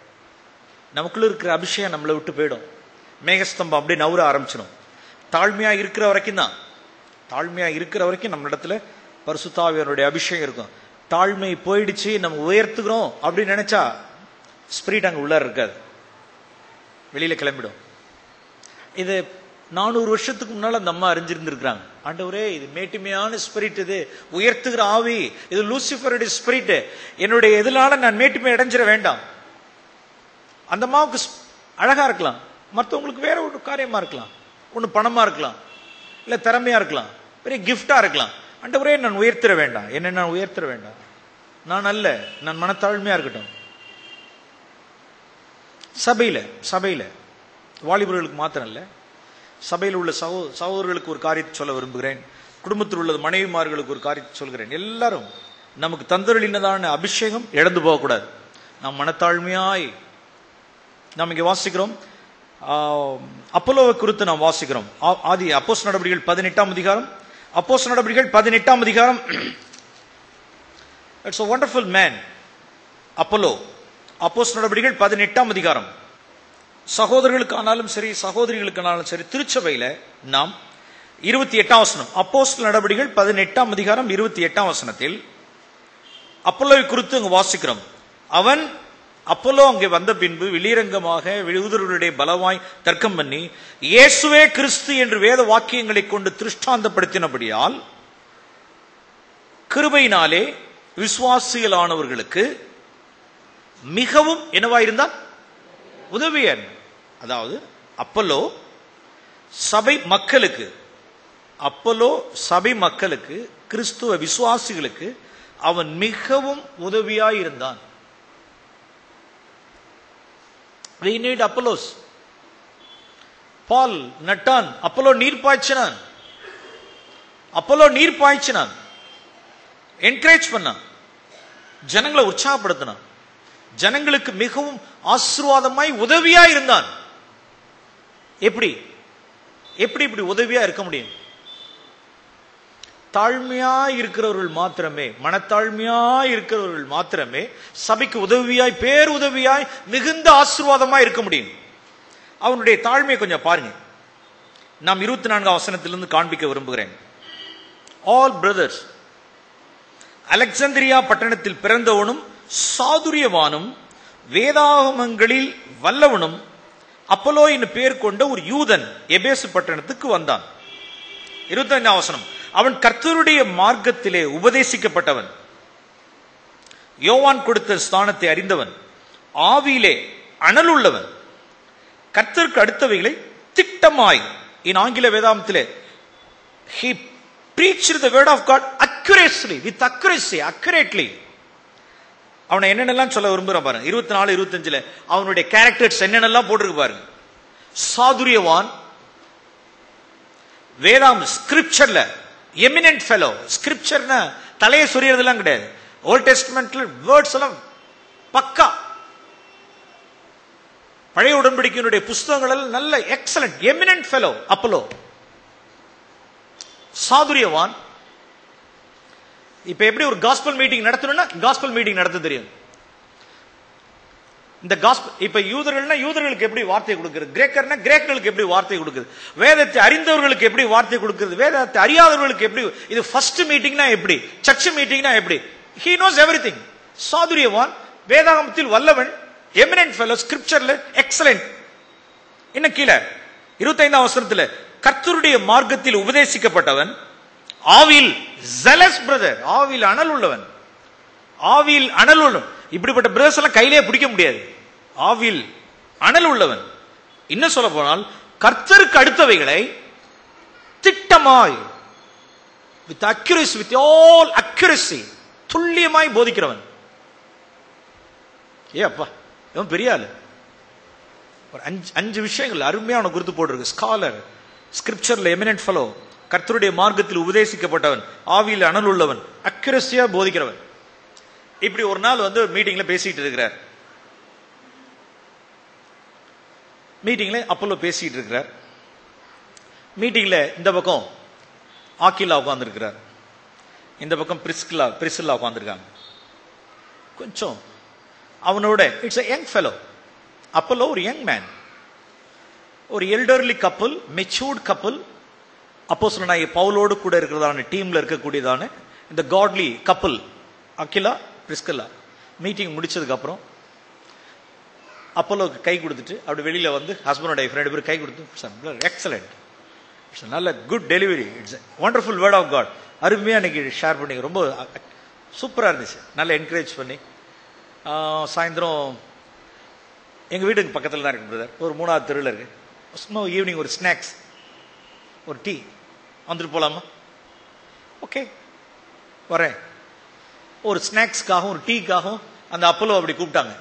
நமக்குள்ள இருக்கிற அபிஷேகம் நம்மளை விட்டு போயிடும். மேகஸ்தம்பம் அப்படியே நவுற ஆரம்பிச்சிடும். தாழ்மையா இருக்கிற வரைக்கும் தான், தாழ்மையா இருக்கிற வரைக்கும் நம்ம இடத்துல பரிசுத்த ஆவியானவருடைய அபிஷேகம் இருக்கும். தாழ்மை போயிடுச்சு, நம்ம உயர்த்துக்கிறோம் அப்படின்னு நினைச்சா ஸ்பிரிட் அங்க உள்ள இருக்காது, வெளியில கிளம்பிடும். இது 400 வருஷத்துக்கு முன்னால அந்த அம்மா அறிஞ்சிருந்திருக்கிறாங்க. ஆண்டவரே, இது மேட்டுமையான ஸ்பிரிட், இது உயர்த்துகிற ஆவி, இது லூசிஃபருடைய ஸ்பிரிட், என்னுடைய எதிரால நான் மேட்டுமை அடைஞ்சிட வேண்டாம். அந்த அம்மாவுக்கு அழகா இருக்கலாம், மற்றவங்களுக்கு வேற ஒரு காரியமா இருக்கலாம், ஒண்ணு பணமா இருக்கலாம், இல்ல திறமையா இருக்கலாம், பெரிய கிஃப்டா இருக்கலாம். ஆண்டவரே, நான் உயர்த்திட வேண்டாம், என்ன நான் உயர்த்திட வேண்டாம், நான் அல்ல, நான் மனத்தாழ்மையா இருக்கட்டும். சபையில வாலிபர்களுக்கு மாத்திரம் இல்ல, சபையில் உள்ள சகோதரர்களுக்கு ஒரு காரியத்தை சொல்ல விரும்புகிறேன். குடும்பத்தில் உள்ள மனைவிமார்களுக்கு ஒரு காரியத்தை சொல்கிறேன். எல்லாரும் நமக்கு தந்தருளினதான அபிஷேகம் இழந்து போகக்கூடாது. நாம் மனத்தாழ்மையாய், நாம் இங்கே வாசிக்கிறோம், அப்போலோவை குறித்து நாம் வாசிக்கிறோம். ஆதி அப்போஸ்தலர் நடபடிகள் 18ஆம் அதிகாரம், அப்போஸ்தலர் நடபடிகள் 18ஆம் அதிகாரம். It's a wonderful man, Apollo. அப்போஸ்தலர் நடபடிகள் 18ஆம் அதிகாரம். சகோதரர்களுக்கானாலும் சரி, சகோதரிகளுக்கானாலும் சரி, திருச்சபையில நாம் 28ஆம் வசனம், அப்போஸ்தலர் நடபடிகள் 18ஆம் அதிகாரம் 28ஆம் வசனத்தில் அப்போலோவை குறித்து அங்கு வாசிக்கிறோம். அவன் அப்போலோ அங்கே வந்த பின்பு வெளியரங்கமாக யூதர்களுடைய பலவாய் தர்க்கம் பண்ணி இயேசுவே கிறிஸ்து என்று வேத வாக்கியங்களை கொண்டு திருஷ்டாந்தப்படுத்தினபடியால் கிருபையினாலே விசுவாசிகளானவர்களுக்கு மிகவும் என்னவாயிருந்தான், உதவியன். அதாவது அப்போலோ சபை மக்களுக்கு, அப்போலோ சபை மக்களுக்கு, கிறிஸ்துவ விசுவாசிகளுக்கு அவன் மிகவும் உதவியாயிருந்தான். We need Apollos. Paul நட்டான், அப்போலோ நீர் பாய்ச்சினான், அப்போலோ நீர் பாய்ச்சினான், என்கரேஜ் பண்ணான், ஜனங்களை உற்சாகப்படுத்தினான், ஜனங்களுக்கு மிகவும் ஆசீர்வாதமாய் உதவியா இருந்தான். எப்படி எப்படி இப்படி உதவியா இருக்க முடியும்? தாழ்மையா இருக்கிறவர்கள் மாத்திரமே, மனத்தாழ்மையா இருக்கிறவர்கள் மாத்திரமே சபைக்கு உதவியாய், பேர் உதவியாய், மிகுந்த ஆசீர்வாதமாய் இருக்க முடியும். அவனுடைய தாழ்மையை கொஞ்சம் பாருங்க. நாம் 24ஆம் வசனத்திலிருந்து காண்பிக்க விரும்புகிறேன். ஆல் பிரதர்ஸ், அலெக்சாந்திரியா பட்டணத்தில் பிறந்தவனும் சாதுரியவானும் வேதாகமங்களில் வல்லவனும் அப்போலோ என்று பெயர் கொண்ட ஒரு யூதன் எபேசு பட்டணத்துக்கு வந்தான். 25ஆம் வசனம், அவன் கர்த்தருடைய மார்க்கத்திலே உபதேசிக்கப்பட்டவன், யோவான் கொடுத்த ஸ்தானத்தை அறிந்தவன், ஆவியிலே அனல் உள்ளவன், கர்த்தருக்கு அடுத்தவைகளை திட்டமாய், இன் ஆங்கில வேதாகமத்திலே he preached the word of God accurately, with accuracy, accurately. அவனை என்னென்னலாம் சொல்ல விரும்புறான் பாருங்க. 24, 25 அவனுடைய கேரக்டர்ஸ் என்னென்னலாம் போட்டிருக்கு பாருங்க. சாதுரியவான், வேதாம் ஸ்கிரிப்சர்ல எமினன்ட் ஃபெலோ. ஸ்கிரிப்சர்னா தலையை சொரியறதெல்லாம் கிடையாது. ஓல்ட் டெஸ்ட்மென்ட்ல வேர்ட்ஸ் எல்லாம் பக்கா. பழைய உடன்படிக்கையினுடைய புஸ்தகங்கள் எல்லாம் நல்ல எக்ஸலன்ட் எமினன்ட் ஃபெலோ அப்போலோ. சாதுரியவான். இப்ப எப்படி ஒரு காஸ்பல் மீட்டிங் நடத்தணும்னா காஸ்பல் மீட்டிங் நடத்த தெரியும். இந்த காஸ்பல் இப்ப யூதர்கள்னா யூதர்களுக்கு எப்படி வார்த்தை கொடுக்கிறது, கிரேக்கர்னா கிரேக்கர்களுக்கு எப்படி வார்த்தை கொடுக்கிறது, வேதத்தை அறிந்தவர்களுக்கு எப்படி வார்த்தை கொடுக்கிறது, வேதத்தை அறியாதவர்களுக்கு எப்படி, இது ஃபர்ஸ்ட் மீட்டிங்னா எப்படி, சர்ச் மீட்டிங்னா எப்படி, he knows everything. சாதுரியவான், வேதாகமத்தில் வல்லவன், எமினன்ட் ஃபெலோ, ஸ்கிரிப்சர்ல எக்ஸலென்ட். இன்னும் கீழே 25ஆம் வசனத்துல கர்த்தருடைய மார்க்கத்தில் உபதேசிக்கப்பட்டவன், ஆவியில் ஜெலஸ் பிரதர், ஆவியில் அனல் உள்ளவன், ஆவியில் அனல் உள்ளவன். இப்படிப்பட்ட பிரதர்ஸ் எல்லாம் கையிலே பிடிக்க முடியாது. ஆவியில் அனல் உள்ளவன். இன்னும் சொல்ல போனால் கர்த்தருக்கு அடுத்தவைகளை திட்டமாய், with accuracy, with all accuracy, துல்லியமாய் போதிக்கிறவன். ஏ அப்பா, இவன் பெரிய ஆளு. ஒரு 5 விஷயங்கள் அருமையான குறித்து போட்டிருக்கு. ஸ்காலர், ஸ்கிரிப்சர்ல எமினன்ட் ஃபெலோ, கர்த்தருடைய மார்க்கத்தில் உபதேசிக்கப்பட்டவன், ஆவியில் அனல் உள்ளவன், அக்யூரஸியா போதிக்கிறவன். இப்படி ஒரு நாள் வந்து மீட்டிங்ல பேசிட்டு இருக்கிறார். மீட்டிங்ல அப்போலோ பேசிட்டு இருக்கிறார். மீட்டிங்ல இந்த பக்கம் ஆக்கிலா உட்கார்ந்து இருக்கிறார், இந்த பக்கம் பிரிஸ்கில்லா உட்கார்ந்துருக்காங்க. கொஞ்சம் அவனோட it's a young fellow. Apollo ஒரு யங் மேன், ஒரு எல்டர்லி கப்பல், மெச்சூர்ட் கப்பல். அப்போஸ்தலனாகிய பவுலோடு கூட இருக்கிறதான டீம்ல இருக்கக்கூடியதான இந்த காட்லி கப்பல் அக்கிலா பிரிஸ்கில்லா. மீட்டிங் முடிச்சதுக்கு அப்புறம் அப்போலோக்கு கை கொடுத்துட்டு அப்படி வெளியில வந்து ஹஸ்பண்டோட ரெண்டு பேரும் கை கொடுத்து, எக்ஸலண்ட், இட்ஸ் நல்ல good delivery, it's wonderful word of God, அருமையா இன்னைக்கு ஷேர் பண்ணி ரொம்ப சூப்பரா இருந்துச்சு, நல்லா என்கரேஜ் பண்ணி. சாயந்தரம் எங்க வீட்டுக்கு பக்கத்துல தான் இருக்கு பிரதர், ஒரு 3வது தெருவில் இருக்கு. சும்மா ஈவினிங் ஒரு ஸ்நாக்ஸ், ஒரு டீ வந்துட்டு போலாமா? ஓகே வரேன். ஒரு ஸ்நாக்ஸ்க்காகவும் ஒரு டீக்காகவும் அந்த அப்போலோ அப்படி கூப்பிட்டாங்க.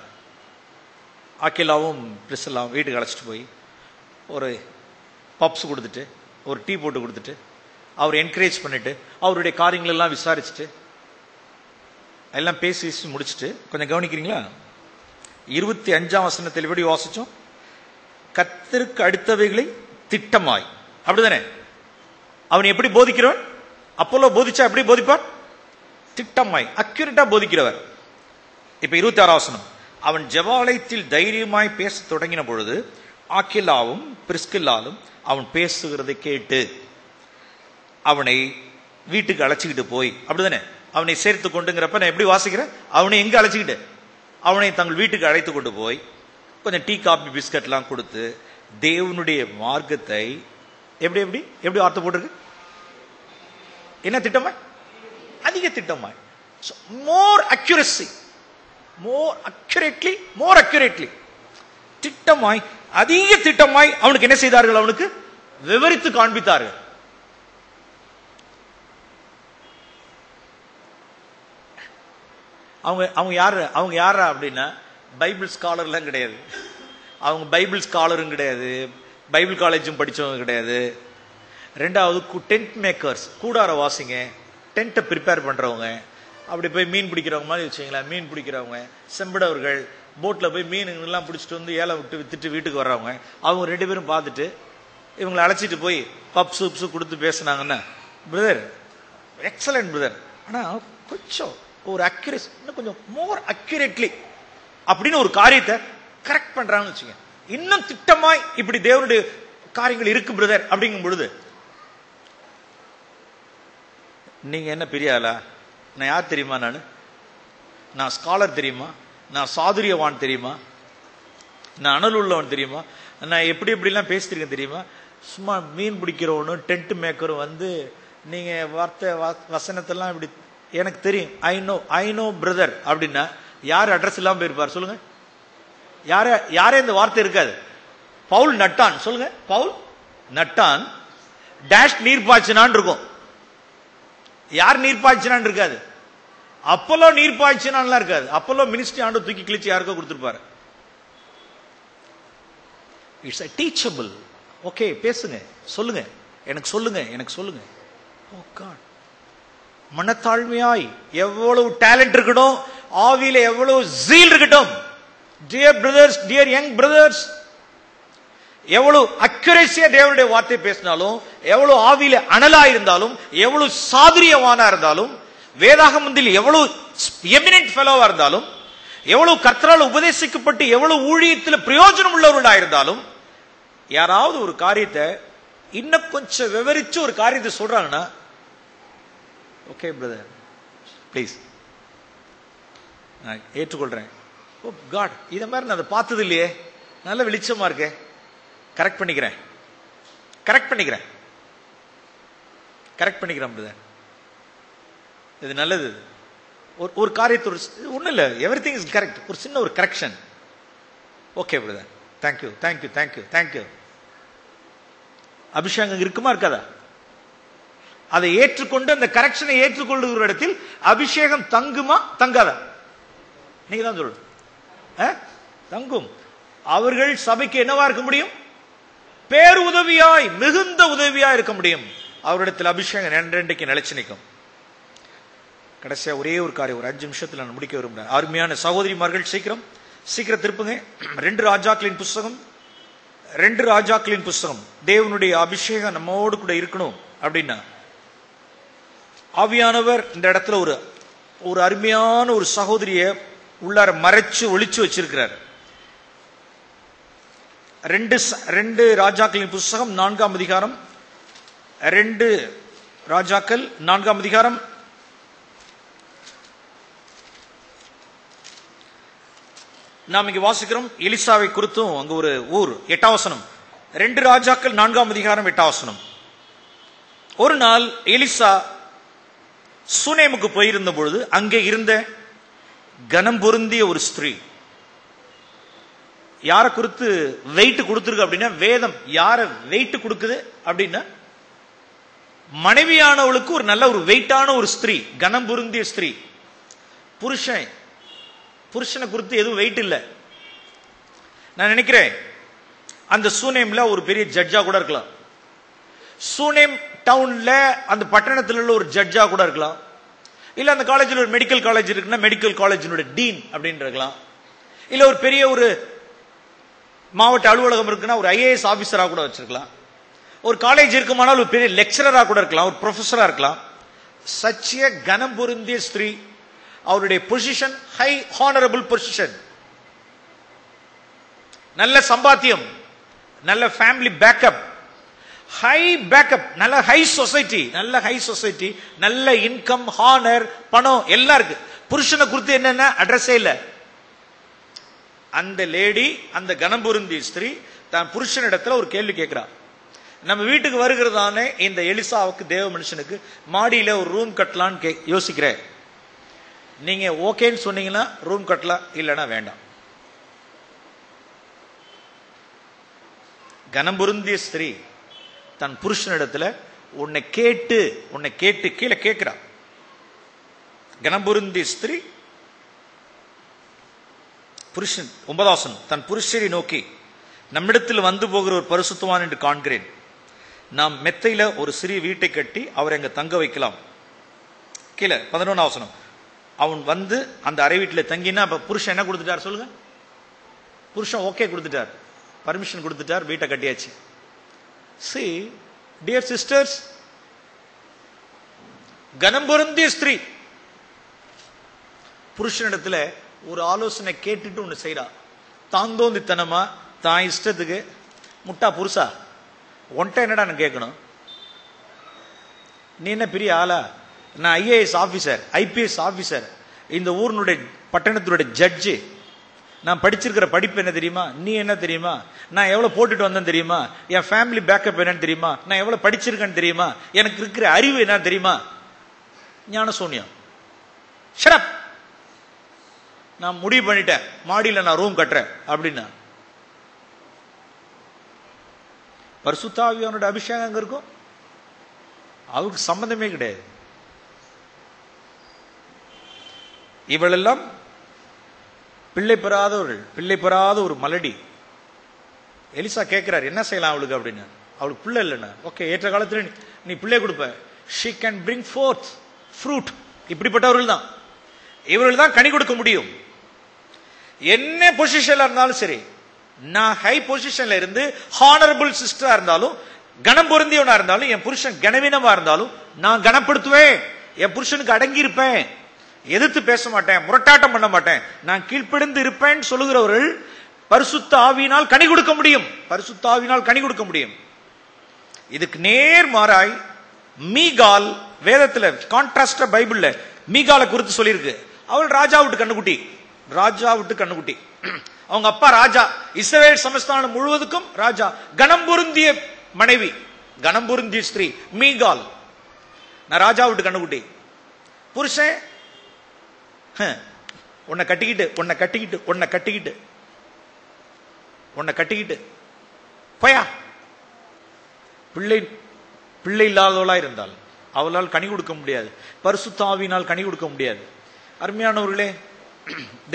ஆக்கிலாவும் பிரிஸ்கில்லாவும் வீட்டுக்கு அழைச்சிட்டு போய் ஒரு பப்ஸ் கொடுத்துட்டு ஒரு டீ போட்டு கொடுத்துட்டு அவர் என்கரேஜ் பண்ணிட்டு அவருடைய காரியங்கள் எல்லாம் விசாரிச்சுட்டு எல்லாம் பேசி முடிச்சுட்டு, கொஞ்சம் கவனிக்கிறீங்களா? 25ஆம் வசனத்தில் எப்படி வாசிச்சோம்? கர்த்தருக்கு அடுத்தவைகளை திட்டமாய், அப்படிதானே? அவன் எப்படி போதிக்கிறவன்? அப்போலோ போதிச்சா எப்படி போதிப்பார்? திட்டமாய், அக்யூரேட்டா போதிக்கிறவர். இப்ப 26ஆம் வசனம், அவன் ஜெபாலயத்தில் தைரியமாய் பேச தொடங்கின பொழுது ஆக்கிலாவும் பிரிஸ்கில்லாலும் அவன் பேசுகிறதை கேட்டு அவனை வீட்டுக்கு அழைச்சிக்கிட்டு போய், அப்படிதானே? அவனை சேர்த்து கொண்டுங்கிறப்ப நான் எப்படி வாசிக்கிறேன்? அவனை எங்க அழைச்சிக்கிட்டு? அவனை தங்கள் வீட்டுக்கு அழைத்து கொண்டு போய் கொஞ்சம் டீ காபி பிஸ்கட்லாம் கொடுத்து தேவனுடைய மார்க்கத்தை எப்படி எப்படி எப்படி வார்த்தை போட்டிருக்கு? என்ன திட்டமாய்? அதிக திட்டமாய், மோர் அக்யூரசி, மோர் அக்யூரேட்லி திட்டமாய், அதிக திட்டமாய் அவனுக்கு என்ன செய்தார்கள்? அவனுக்கு விவரித்து காண்பித்தார்கள். அவங்க யாரா அப்படின்னா பைபிள் ஸ்காலர்லாம் கிடையாது, அவங்க பைபிள் ஸ்காலரும் கிடையாது, பைபிள் காலேஜும் படிச்சவங்க கிடையாது. ரெண்டாவது டென்ட் மேக்கர்ஸ், கூடார வாசிங்க, டென்ட்டை ப்ரிப்பேர் பண்றவங்க, அப்படி போய் மீன் பிடிக்கிறவங்க மாதிரி வச்சுங்களேன், மீன் பிடிக்கிறவங்க, செம்படவர்கள், போட்ல போய் மீனுங்கெல்லாம் பிடிச்சிட்டு வந்து ஏலம் விட்டு வித்துட்டு வீட்டுக்கு வர்றவங்க. அவங்க 2 பேரும் பார்த்துட்டு இவங்களை அழைச்சிட்டு போய் பப்ஸ் கொடுத்து பேசினாங்கன்னா, பிரதர் எக்ஸலன்ட் பிரதர், ஆனா கொஞ்சம் ஒரு அக்யூரேசி, இன்னும் கொஞ்சம் மோர் அக்யூரேட்லி அப்படின்னு ஒரு காரியத்தை கரெக்ட் பண்றாங்கன்னு வச்சுங்க. இன்னும் திட்டமாய் இப்படி தேவனுடைய காரியங்கள் இருக்கு பிரதர் அப்படிங்கும் பொழுது, நீங்க என்ன பெரிய ஆளா? நான் யார் தெரியுமா? நான் ஸ்காலர் தெரியுமா? நான் சாதுரியவான் தெரியுமா? நான் அனல் உள்ளவன் தெரியுமா? நான் எப்படி எப்படிலாம் பேசிருக்கேன் தெரியுமா? சும்மா மீன் பிடிக்கிறவனும் டென்ட் மேக்கரும் வந்து நீங்க வார்த்தை வசனத்தெல்லாம் இப்படி எனக்கு தெரியும், ஐ நோ பிரதர் அப்படின்னா யார் அட்ரஸ் இல்லாம போயிருப்பார் சொல்லுங்க? யாரே இந்த வார்த்தை இருக்காது. பவுல் நட்டான், சொல்லுங்க, பவுல் நட்டான் டேஷ் நீர் பாய்ச்சினான் இருக்கும். யார் நீர் பாய்ச்சினான் இருக்காது. அப்போலோ நீர் பாய்ச்சினான் இருக்காது. அப்போலோ மினிஸ்ட்ரி ஆண்டு தூக்கி கிழிச்சு யாருக்கோ கொடுத்திருப்பாரு. It's a teachable. ஓகே, பேசுங்க, சொல்லுங்க, எனக்கு சொல்லுங்க. ஓ காட், மனத்தாழ்மையாய், எவ்வளவு டேலண்ட் இருக்கட்டும், ஆவியில எவ்வளவு ஜீல் இருக்கட்டும், dear brothers, dear young brothers, எவ்வளவு அக்யூரேசியா தேவனுடைய வார்த்தை பேசினாலும், எவ்வளவு ஆவியில அனலா இருந்தாலும், எவ்வளவு சாதுரியவானா இருந்தாலும், வேதாகமத்தில் எவ்வளவு எமினன்ட் ஃபெலோவா இருந்தாலும், எவ்வளவு கர்த்தரால் உபதேசிக்கப்பட்டு எவ்வளவு ஊழியத்தில் பிரயோஜனம் உள்ளவர்களா இருந்தாலும், யாராவது ஒரு காரியத்தை இன்னும் கொஞ்சம் விவரிச்சு ஒரு காரியத்தை சொல்றாங்கன்னா, ஓகே பிரதர் ப்ளீஸ் நான் ஏற்றுக்கொள்றேன். ஓ காட், இத மாதிரி நான் அதை பார்த்தது இல்லையே, நல்ல வெளிச்சமா இருக்கே, கரெக்ட் பண்ணிக்கிறேன் பிரதர், இது நல்லது. ஒரு காரியத்தை ஒன்றும் இல்லை, எவ்ரி திங் இஸ் கரெக்ட், ஒரு சின்ன ஒரு கரெக்ஷன். Okay brother, thank you. அபிஷேகம் இருக்குமா இருக்காதா? அதை ஏற்றுக்கொண்டு அந்த கரெக்ஷனை ஏற்றுக்கொள்ளுகிற இடத்தில் அபிஷேகம் தங்குமா தங்காதா? நீங்க தான் சொல்லணும். தங்கும். அவர்கள் சபைக்கு என்னவா இருக்க முடியும்? பேர் உதவியாய், மிகுந்த உதவியாய் இருக்க முடியும். அவரிடத்தில் அபிஷேகம் என்றென்றைக்கு நிலைச்சு நிற்கும். கடைசியா ஒரே ஒரு காரியம், ஒரு 5 நிமிஷத்துல நான் முடிக்க விரும்புறேன். அருமையான சகோதரிமார்கள், சீக்கிரம் திருப்புங்க. 2 ராஜாக்களின் புஸ்தகம். தேவனுடைய அபிஷேகம் நம்மோடு கூட இருக்கணும் அப்படின்னா, ஆவியானவர் இந்த இடத்துல ஒரு அருமையான ஒரு சகோதரிய உள்ளார மறைச்சு ஒளிச்சு வச்சிருக்கிறார். 2 ராஜாக்களின் புஸ்தகம் 4ஆம் அதிகாரம். 2 ராஜாக்கள் 4ஆம் அதிகாரம். நாம் இங்க வாசிக்கிறோம் எலிசாவை குறித்தும். அங்க ஒரு ஊர். 8ஆம் வசனம். 2 ராஜாக்கள் 4ஆம் அதிகாரம் 8ஆம் வசனம். ஒரு நாள் எலிசா சுனேமுக்கு போயிருந்த பொழுது அங்கே இருந்த கனம் பொருந்திய ஒரு ஸ்திரீ. யார குறித்து வெயிட் கொடுத்திருக்கு அப்படின்னா, வேதம் யார வெயிட் கொடுக்குது அப்படின்னா, மனைவியானவளுக்கு ஒரு நல்ல ஒரு வெயிட்டான ஒரு ஸ்திரீ, கனம் பொருந்திய ஸ்திரீ. புருஷனை குறித்து எதுவும் வெயிட் இல்லை. நான் நினைக்கிறேன் அந்த சூனேம்ல ஒரு பெரிய ஜட்ஜா கூட இருக்கலாம். சூனேம் டவுன்ல அந்த பட்டணத்தில் உள்ள ஒரு ஜட்ஜா கூட இருக்கலாம். இல்ல அந்த காலேஜில் ஒரு மெடிக்கல் காலேஜ் இருக்குன்னா மெடிக்கல் காலேஜினுடைய டீன் அப்படின்னு இருக்கலாம். இல்ல ஒரு பெரிய ஒரு மாவட்ட அலுவலகம் இருக்குன்னா ஒரு IAS ஆபீசரா கூட வச்சிருக்கலாம். ஒரு காலேஜ் இருக்குமானால் ஒரு பெரிய லெக்சரரா கூட இருக்கலாம், ஒரு ப்ரொஃபஸரா இருக்கலாம். சச்சிய கனம் பொருந்திய ஸ்திரீ. அவருடைய பொசிஷன் ஹை ஹானரபிள் பொசிஷன், நல்ல சம்பாத்தியம், நல்ல ஃபேமிலி பேக்கப், ஹை பேக்கப், நல்ல ஹை சொசைட்டி, நல்ல இன்கம், ஹானர், பணம் எல்லாம் இருக்கு. புருஷனை குறித்து என்னென்ன அட்ரஸே இல்ல. அந்த லேடி, அந்த கனம் பொருந்திய ஸ்திரீ தான் புருஷனிடத்துல ஒரு கேள்வி கேட்கிறா. நம்ம வீட்டுக்கு வருகிறதானே இந்த எலிசாவுக்கு, தேவ மனுஷனுக்கு மாடியில ஒரு ரூம் கட்டலான்னு யோசிக்கிறேன். நீங்க ஓகேன்னு சொன்னீங்கன்னா ரூம் கட்டலாம், இல்லைன்னா வேண்டாம். கனம் பொருந்திய ஸ்திரீ தன் புருஷனிடத்துல உன்னை கேட்டு கீழே கேட்கிறா. கனம் பொருந்திய ஸ்திரீ புருஷன் 9ஆம் வசனம். தன் புருஷரை நோக்கி, நம்மிடத்தில் வந்து போகிற ஒரு பரிசுத்தவான் என்று காண்கிறேன். நாம் மெத்தையில ஒரு சிறிய வீட்டை கட்டி அவரை அங்க தங்க வைக்கலாம். கீழே 11ஆம் வசனம். அவன் வந்து அந்த அறை வீட்டில் தங்கினா புருஷன் என்ன கொடுத்துட்டார் சொல்லுங்க? புருஷன் ஓகே கொடுத்துட்டார், பர்மிஷன் கொடுத்துட்டார், வீட்டை கட்டியாச்சு. See, dear sisters, கனம் பொருந்திய ஸ்திரீ புருஷனிடத்துல ஒரு ஆலோசனை கேட்டுட்டு ஒண்ணு செய்யறா. தாந்தோந்தித்தனமா தான் இஷ்டத்துக்கு. முட்டா புருஷா, ஒன்ட்ட என்னடா நான் கேட்கணும்? நீ என்ன பெரிய ஆளா? நான் IAS ஆபீசர், IPS ஆபீசர், இந்த ஊரினுடைய பட்டணத்தினுடைய ஜட்ஜு. நான் படிச்சிருக்கிற படிப்பு என்ன தெரியுமா? நீ என்ன தெரியுமா? நான் எவ்வளவு போட்டுட்டு வந்தேன் தெரியுமா? என் ஃபேமிலி பேக்கப் என்னன்னு தெரியுமா? நான் எவ்வளவு படிச்சிருக்கேன்னு தெரியுமா? எனக்கு இருக்கிற அறிவு என்ன தெரியுமா? ஞான சூன்யம். ஷட். நான் முடிவு பண்ணிட்டேன், மாடியில நான் ரூம் கட்டுறேன் அப்படின்னா. பரிசுத்த ஆவியானோட அபிஷேகம் அங்க இருக்கும், அவருக்கு சம்பந்தமே கிடையாது. இவளெல்லாம் பிள்ளை பெறாத ஒரு மலடி. எலிசா கேட்கிறார், என்ன செய்யலாம் அவளுக்கு அப்படின்னு. அவளுக்கு பிள்ளை இல்லைன்னா ஓகே, ஏற்ற காலத்துல நீ பிள்ளை கொடுப்ப. she can bring forth fruit. இப்படிப்பட்டவர்கள் தான், இவர்கள் தான் கனி கொடுக்க முடியும். என்ன பொசிஷன்ல இருந்தாலும் சரி, நான் ஹை பொசிஷன்ல இருந்து ஹானரபிள் சிஸ்டரா இருந்தாலும், கனம் பொருந்தியவனா இருந்தாலும், என் புருஷன் கனவீனமா இருந்தாலும் நான் கனப்படுத்துவேன். என் புருஷனுக்கு அடங்கி இருப்பேன், எதிர்த்து பேச மாட்டேன், முரட்டாட்டம் பண்ண மாட்டேன், நான் கீழ்ப்படிந்து இருப்பேன் சொல்லுகிறவர்கள் பரிசுத்த ஆவியினால் கனி கொடுக்க முடியும். பரிசுத்த ஆவியினால் கனி கொடுக்க முடியும். இதுக்கு நேர் மாறாய் மீகால், வேதத்துல கான்ட்ராஸ்டா பைபிள்ல மீகாலை குறித்து சொல்லியிருக்கு. அவள் ராஜா விட்டு கண்ணுக்குட்டி. அவங்க அப்பா ராஜா, இஸ்ரவேல் சமஸ்தானம் முழுவதுக்கும் ராஜா. கனம் பொருந்திய மனைவி, கனம் பொருந்திய ஸ்திரீ மீகால். நான் ராஜா விட்டு கண்ணுக்குட்டி. புருஷன் உன்னை கட்டிக்கிட்டு போயா. பிள்ளை இல்லாதவளா இருந்தால் அவளால் கனி கொடுக்க முடியாது, பரிசுத்த ஆவியினால் கனி கொடுக்க முடியாது. அருமையானவர்களே,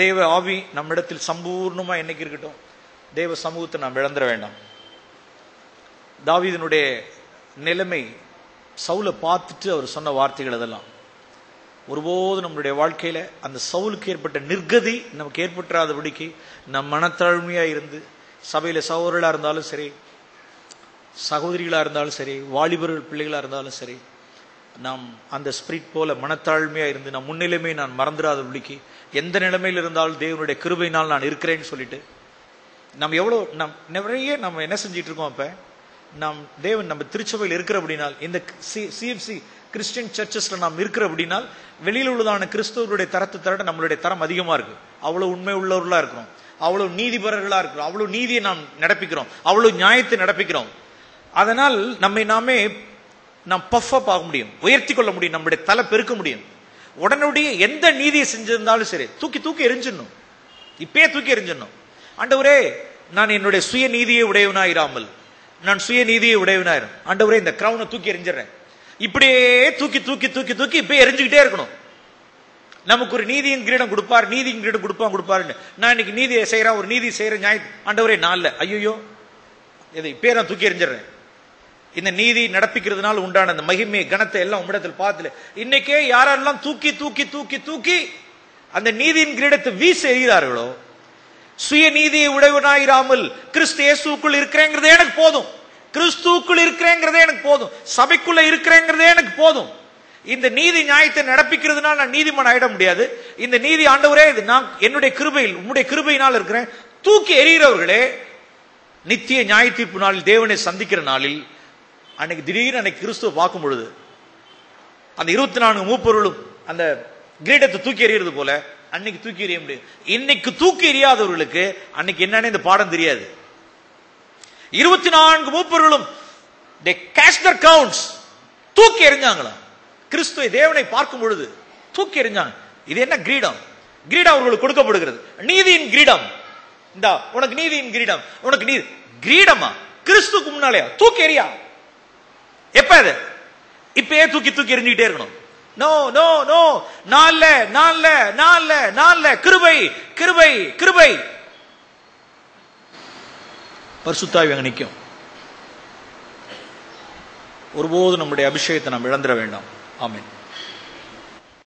தேவ ஆவி நம்மிடத்தில் சம்பூர்ணமா என்னைக்கு இருக்கட்டும். தேவ சமூகத்தை நாம் இழந்துட வேண்டாம். தாவீதினுடைய நிலைமை சவுலை பார்த்துட்டு அவர் சொன்ன வார்த்தைகள் அதெல்லாம் ஒருபோது நம்மளுடைய வாழ்க்கையில அந்த சவுலுக்கு ஏற்பட்ட நிர்கதி நமக்கு ஏற்பட்டாதபடிக்கு நம் மனத்தாழ்மையா இருந்து சபையில சகோதரர்களா இருந்தாலும் சரி, சகோதரிகளா இருந்தாலும் சரி, வாலிபர்கள் பிள்ளைகளா இருந்தாலும் சரி, நாம் அந்த ஸ்பிரிட் போல மனத்தாழ்மையா இருந்து நம் முன்னிலைமை நான் மறந்துடாதபடிக்கு எந்த நிலைமையில் இருந்தாலும் தேவனுடைய கிருபையினால் நான் இருக்கிறேன்னு சொல்லிட்டு நம்ம நிறைய நம்ம என்ன செஞ்சிட்டு இருக்கோம். அப்ப நாம் தேவன் நம்ம திருச்சபையில் இருக்கிற அப்படினால், இந்த சிஎஃப்சி கிறிஸ்டியன் சர்ச்சஸ்ல நாம் இருக்கிற அப்படினால், வெளியில் உள்ளதான கிறிஸ்தவருடைய தரத்தை தர நம்மளுடைய தரம் அதிகமா இருக்கு. அவ்வளவு உண்மை உள்ளவர்களா இருக்கிறோம், அவ்வளவு நீதிபரர்களா இருக்கிறோம், அவ்வளவு நீதியை நாம் நடப்பிக்கிறோம், அவ்வளவு நியாயத்தை நடப்பிக்கிறோம். அதனால் நம்மை நாமே நாம் பஃப் ஆக முடியும், உயர்த்தி கொள்ள முடியும், நம்முடைய தலை பெருக்க முடியும். உடனடியே எந்த நீதியை செஞ்சிருந்தாலும் சரி தூக்கி எரிஞ்சிடணும், இப்பயே தூக்கி எரிஞ்சிடணும். ஆண்டவரே, நான் என்னுடைய சுய நீதியை உடையவனாயிராமல் நான் சுய நீதியை உடையவனாயிரும். ஆண்டவரே, இந்த கிரவுனை தூக்கி எரிஞ்சிடறேன். இப்படியே தூக்கி தூக்கி தூக்கி தூக்கி இப்ப எரிஞ்சுக்கிட்டே இருக்கணும். நமக்கு ஒரு நீதியின் கிரீடம் கொடுப்பார், நீதியின் கிரீடம் கொடுப்பாருன்னு நான் இன்னைக்கு நீதியை செய்யறேன், ஒரு நீதி செய்யற நியாயம். ஆண்டவரே, நான்ல ஐயோ இதை இப்பே நான் தூக்கி எரிஞ்சிடறேன். இந்த நீதி நடப்பிக்கிறதுனால உண்டான அந்த மகிமை கனத்தை எல்லாம் உம்மிடத்தில் பார்த்துல இன்னைக்கே யாரெல்லாம் தூக்கி தூக்கி தூக்கி தூக்கி அந்த நீதியின் கிரீடத்தை வீச எறிகிறார்களோ, சுய நீதியை உடையவனாயிராமல் கிறிஸ்து இயேசுக்குள் இருக்கிறேங்கிறதே எனக்கு போதும், கிறிஸ்துக்குள் இருக்கிறேங்கிறதே எனக்கு போதும், சபைக்குள்ள இருக்கிறேங்கிறதே எனக்கு போதும். இந்த நீதி நியாயத்தை நடப்பிக்கிறதுனால நான் நீதிமான் ஆயிட முடியாது. இந்த நீதி ஆண்டவரே, இது நான் என்னுடைய கிருபையில் உம்முடைய கிருபையினால் இருக்கிறேன். தூக்கி எறிகிறவர்களே நித்திய நியாய தீர்ப்பு நாளில் தேவனை சந்திக்கிற நாளில் அன்னைக்கு திடீர்னு அன்னைக்கு கிறிஸ்துவ பார்க்கும் பொழுது அந்த 24 மூப்பொருளும் அந்த கிரீடத்தை தூக்கி எறிகிறது போல அன்னைக்கு தூக்கி எறிய முடியும். இன்னைக்கு தூக்கி எறியாதவர்களுக்கு அன்னைக்கு என்னன்னு இந்த பாடம் தெரியாது. 24 மூப்பொருளும் they cast their crowns, தூக்கி எறிஞ்சாங்களாம். கிறிஸ்துவை தேவனை பார்க்கும் பொழுது தூக்கி எறிஞ்சாங்க. இது என்ன கிரீடம்? கிரீடம் அவர்களுக்கு கொடுக்கப்படுகிறது, நீதியின் கிரீடம். இந்த உனக்கு நீதியின் கிரீடம், உனக்கு நீதி கிரீடமா? கிறிஸ்துக்கு முன்னாலே தூக்கி எறியா. எப்ப அது? இப்பயே தூக்கி தூக்கி எறிஞ்சிட்டே இருக்கணும். நோ நோ நோ, நான்ல கிருபை கிருபை கிருபை. பரிசுத்த ஆவி அங்க நிற்கும். ஒருபோது நம்முடைய அபிஷேகத்தை நாம் இழந்துட வேண்டாம். ஆமென்.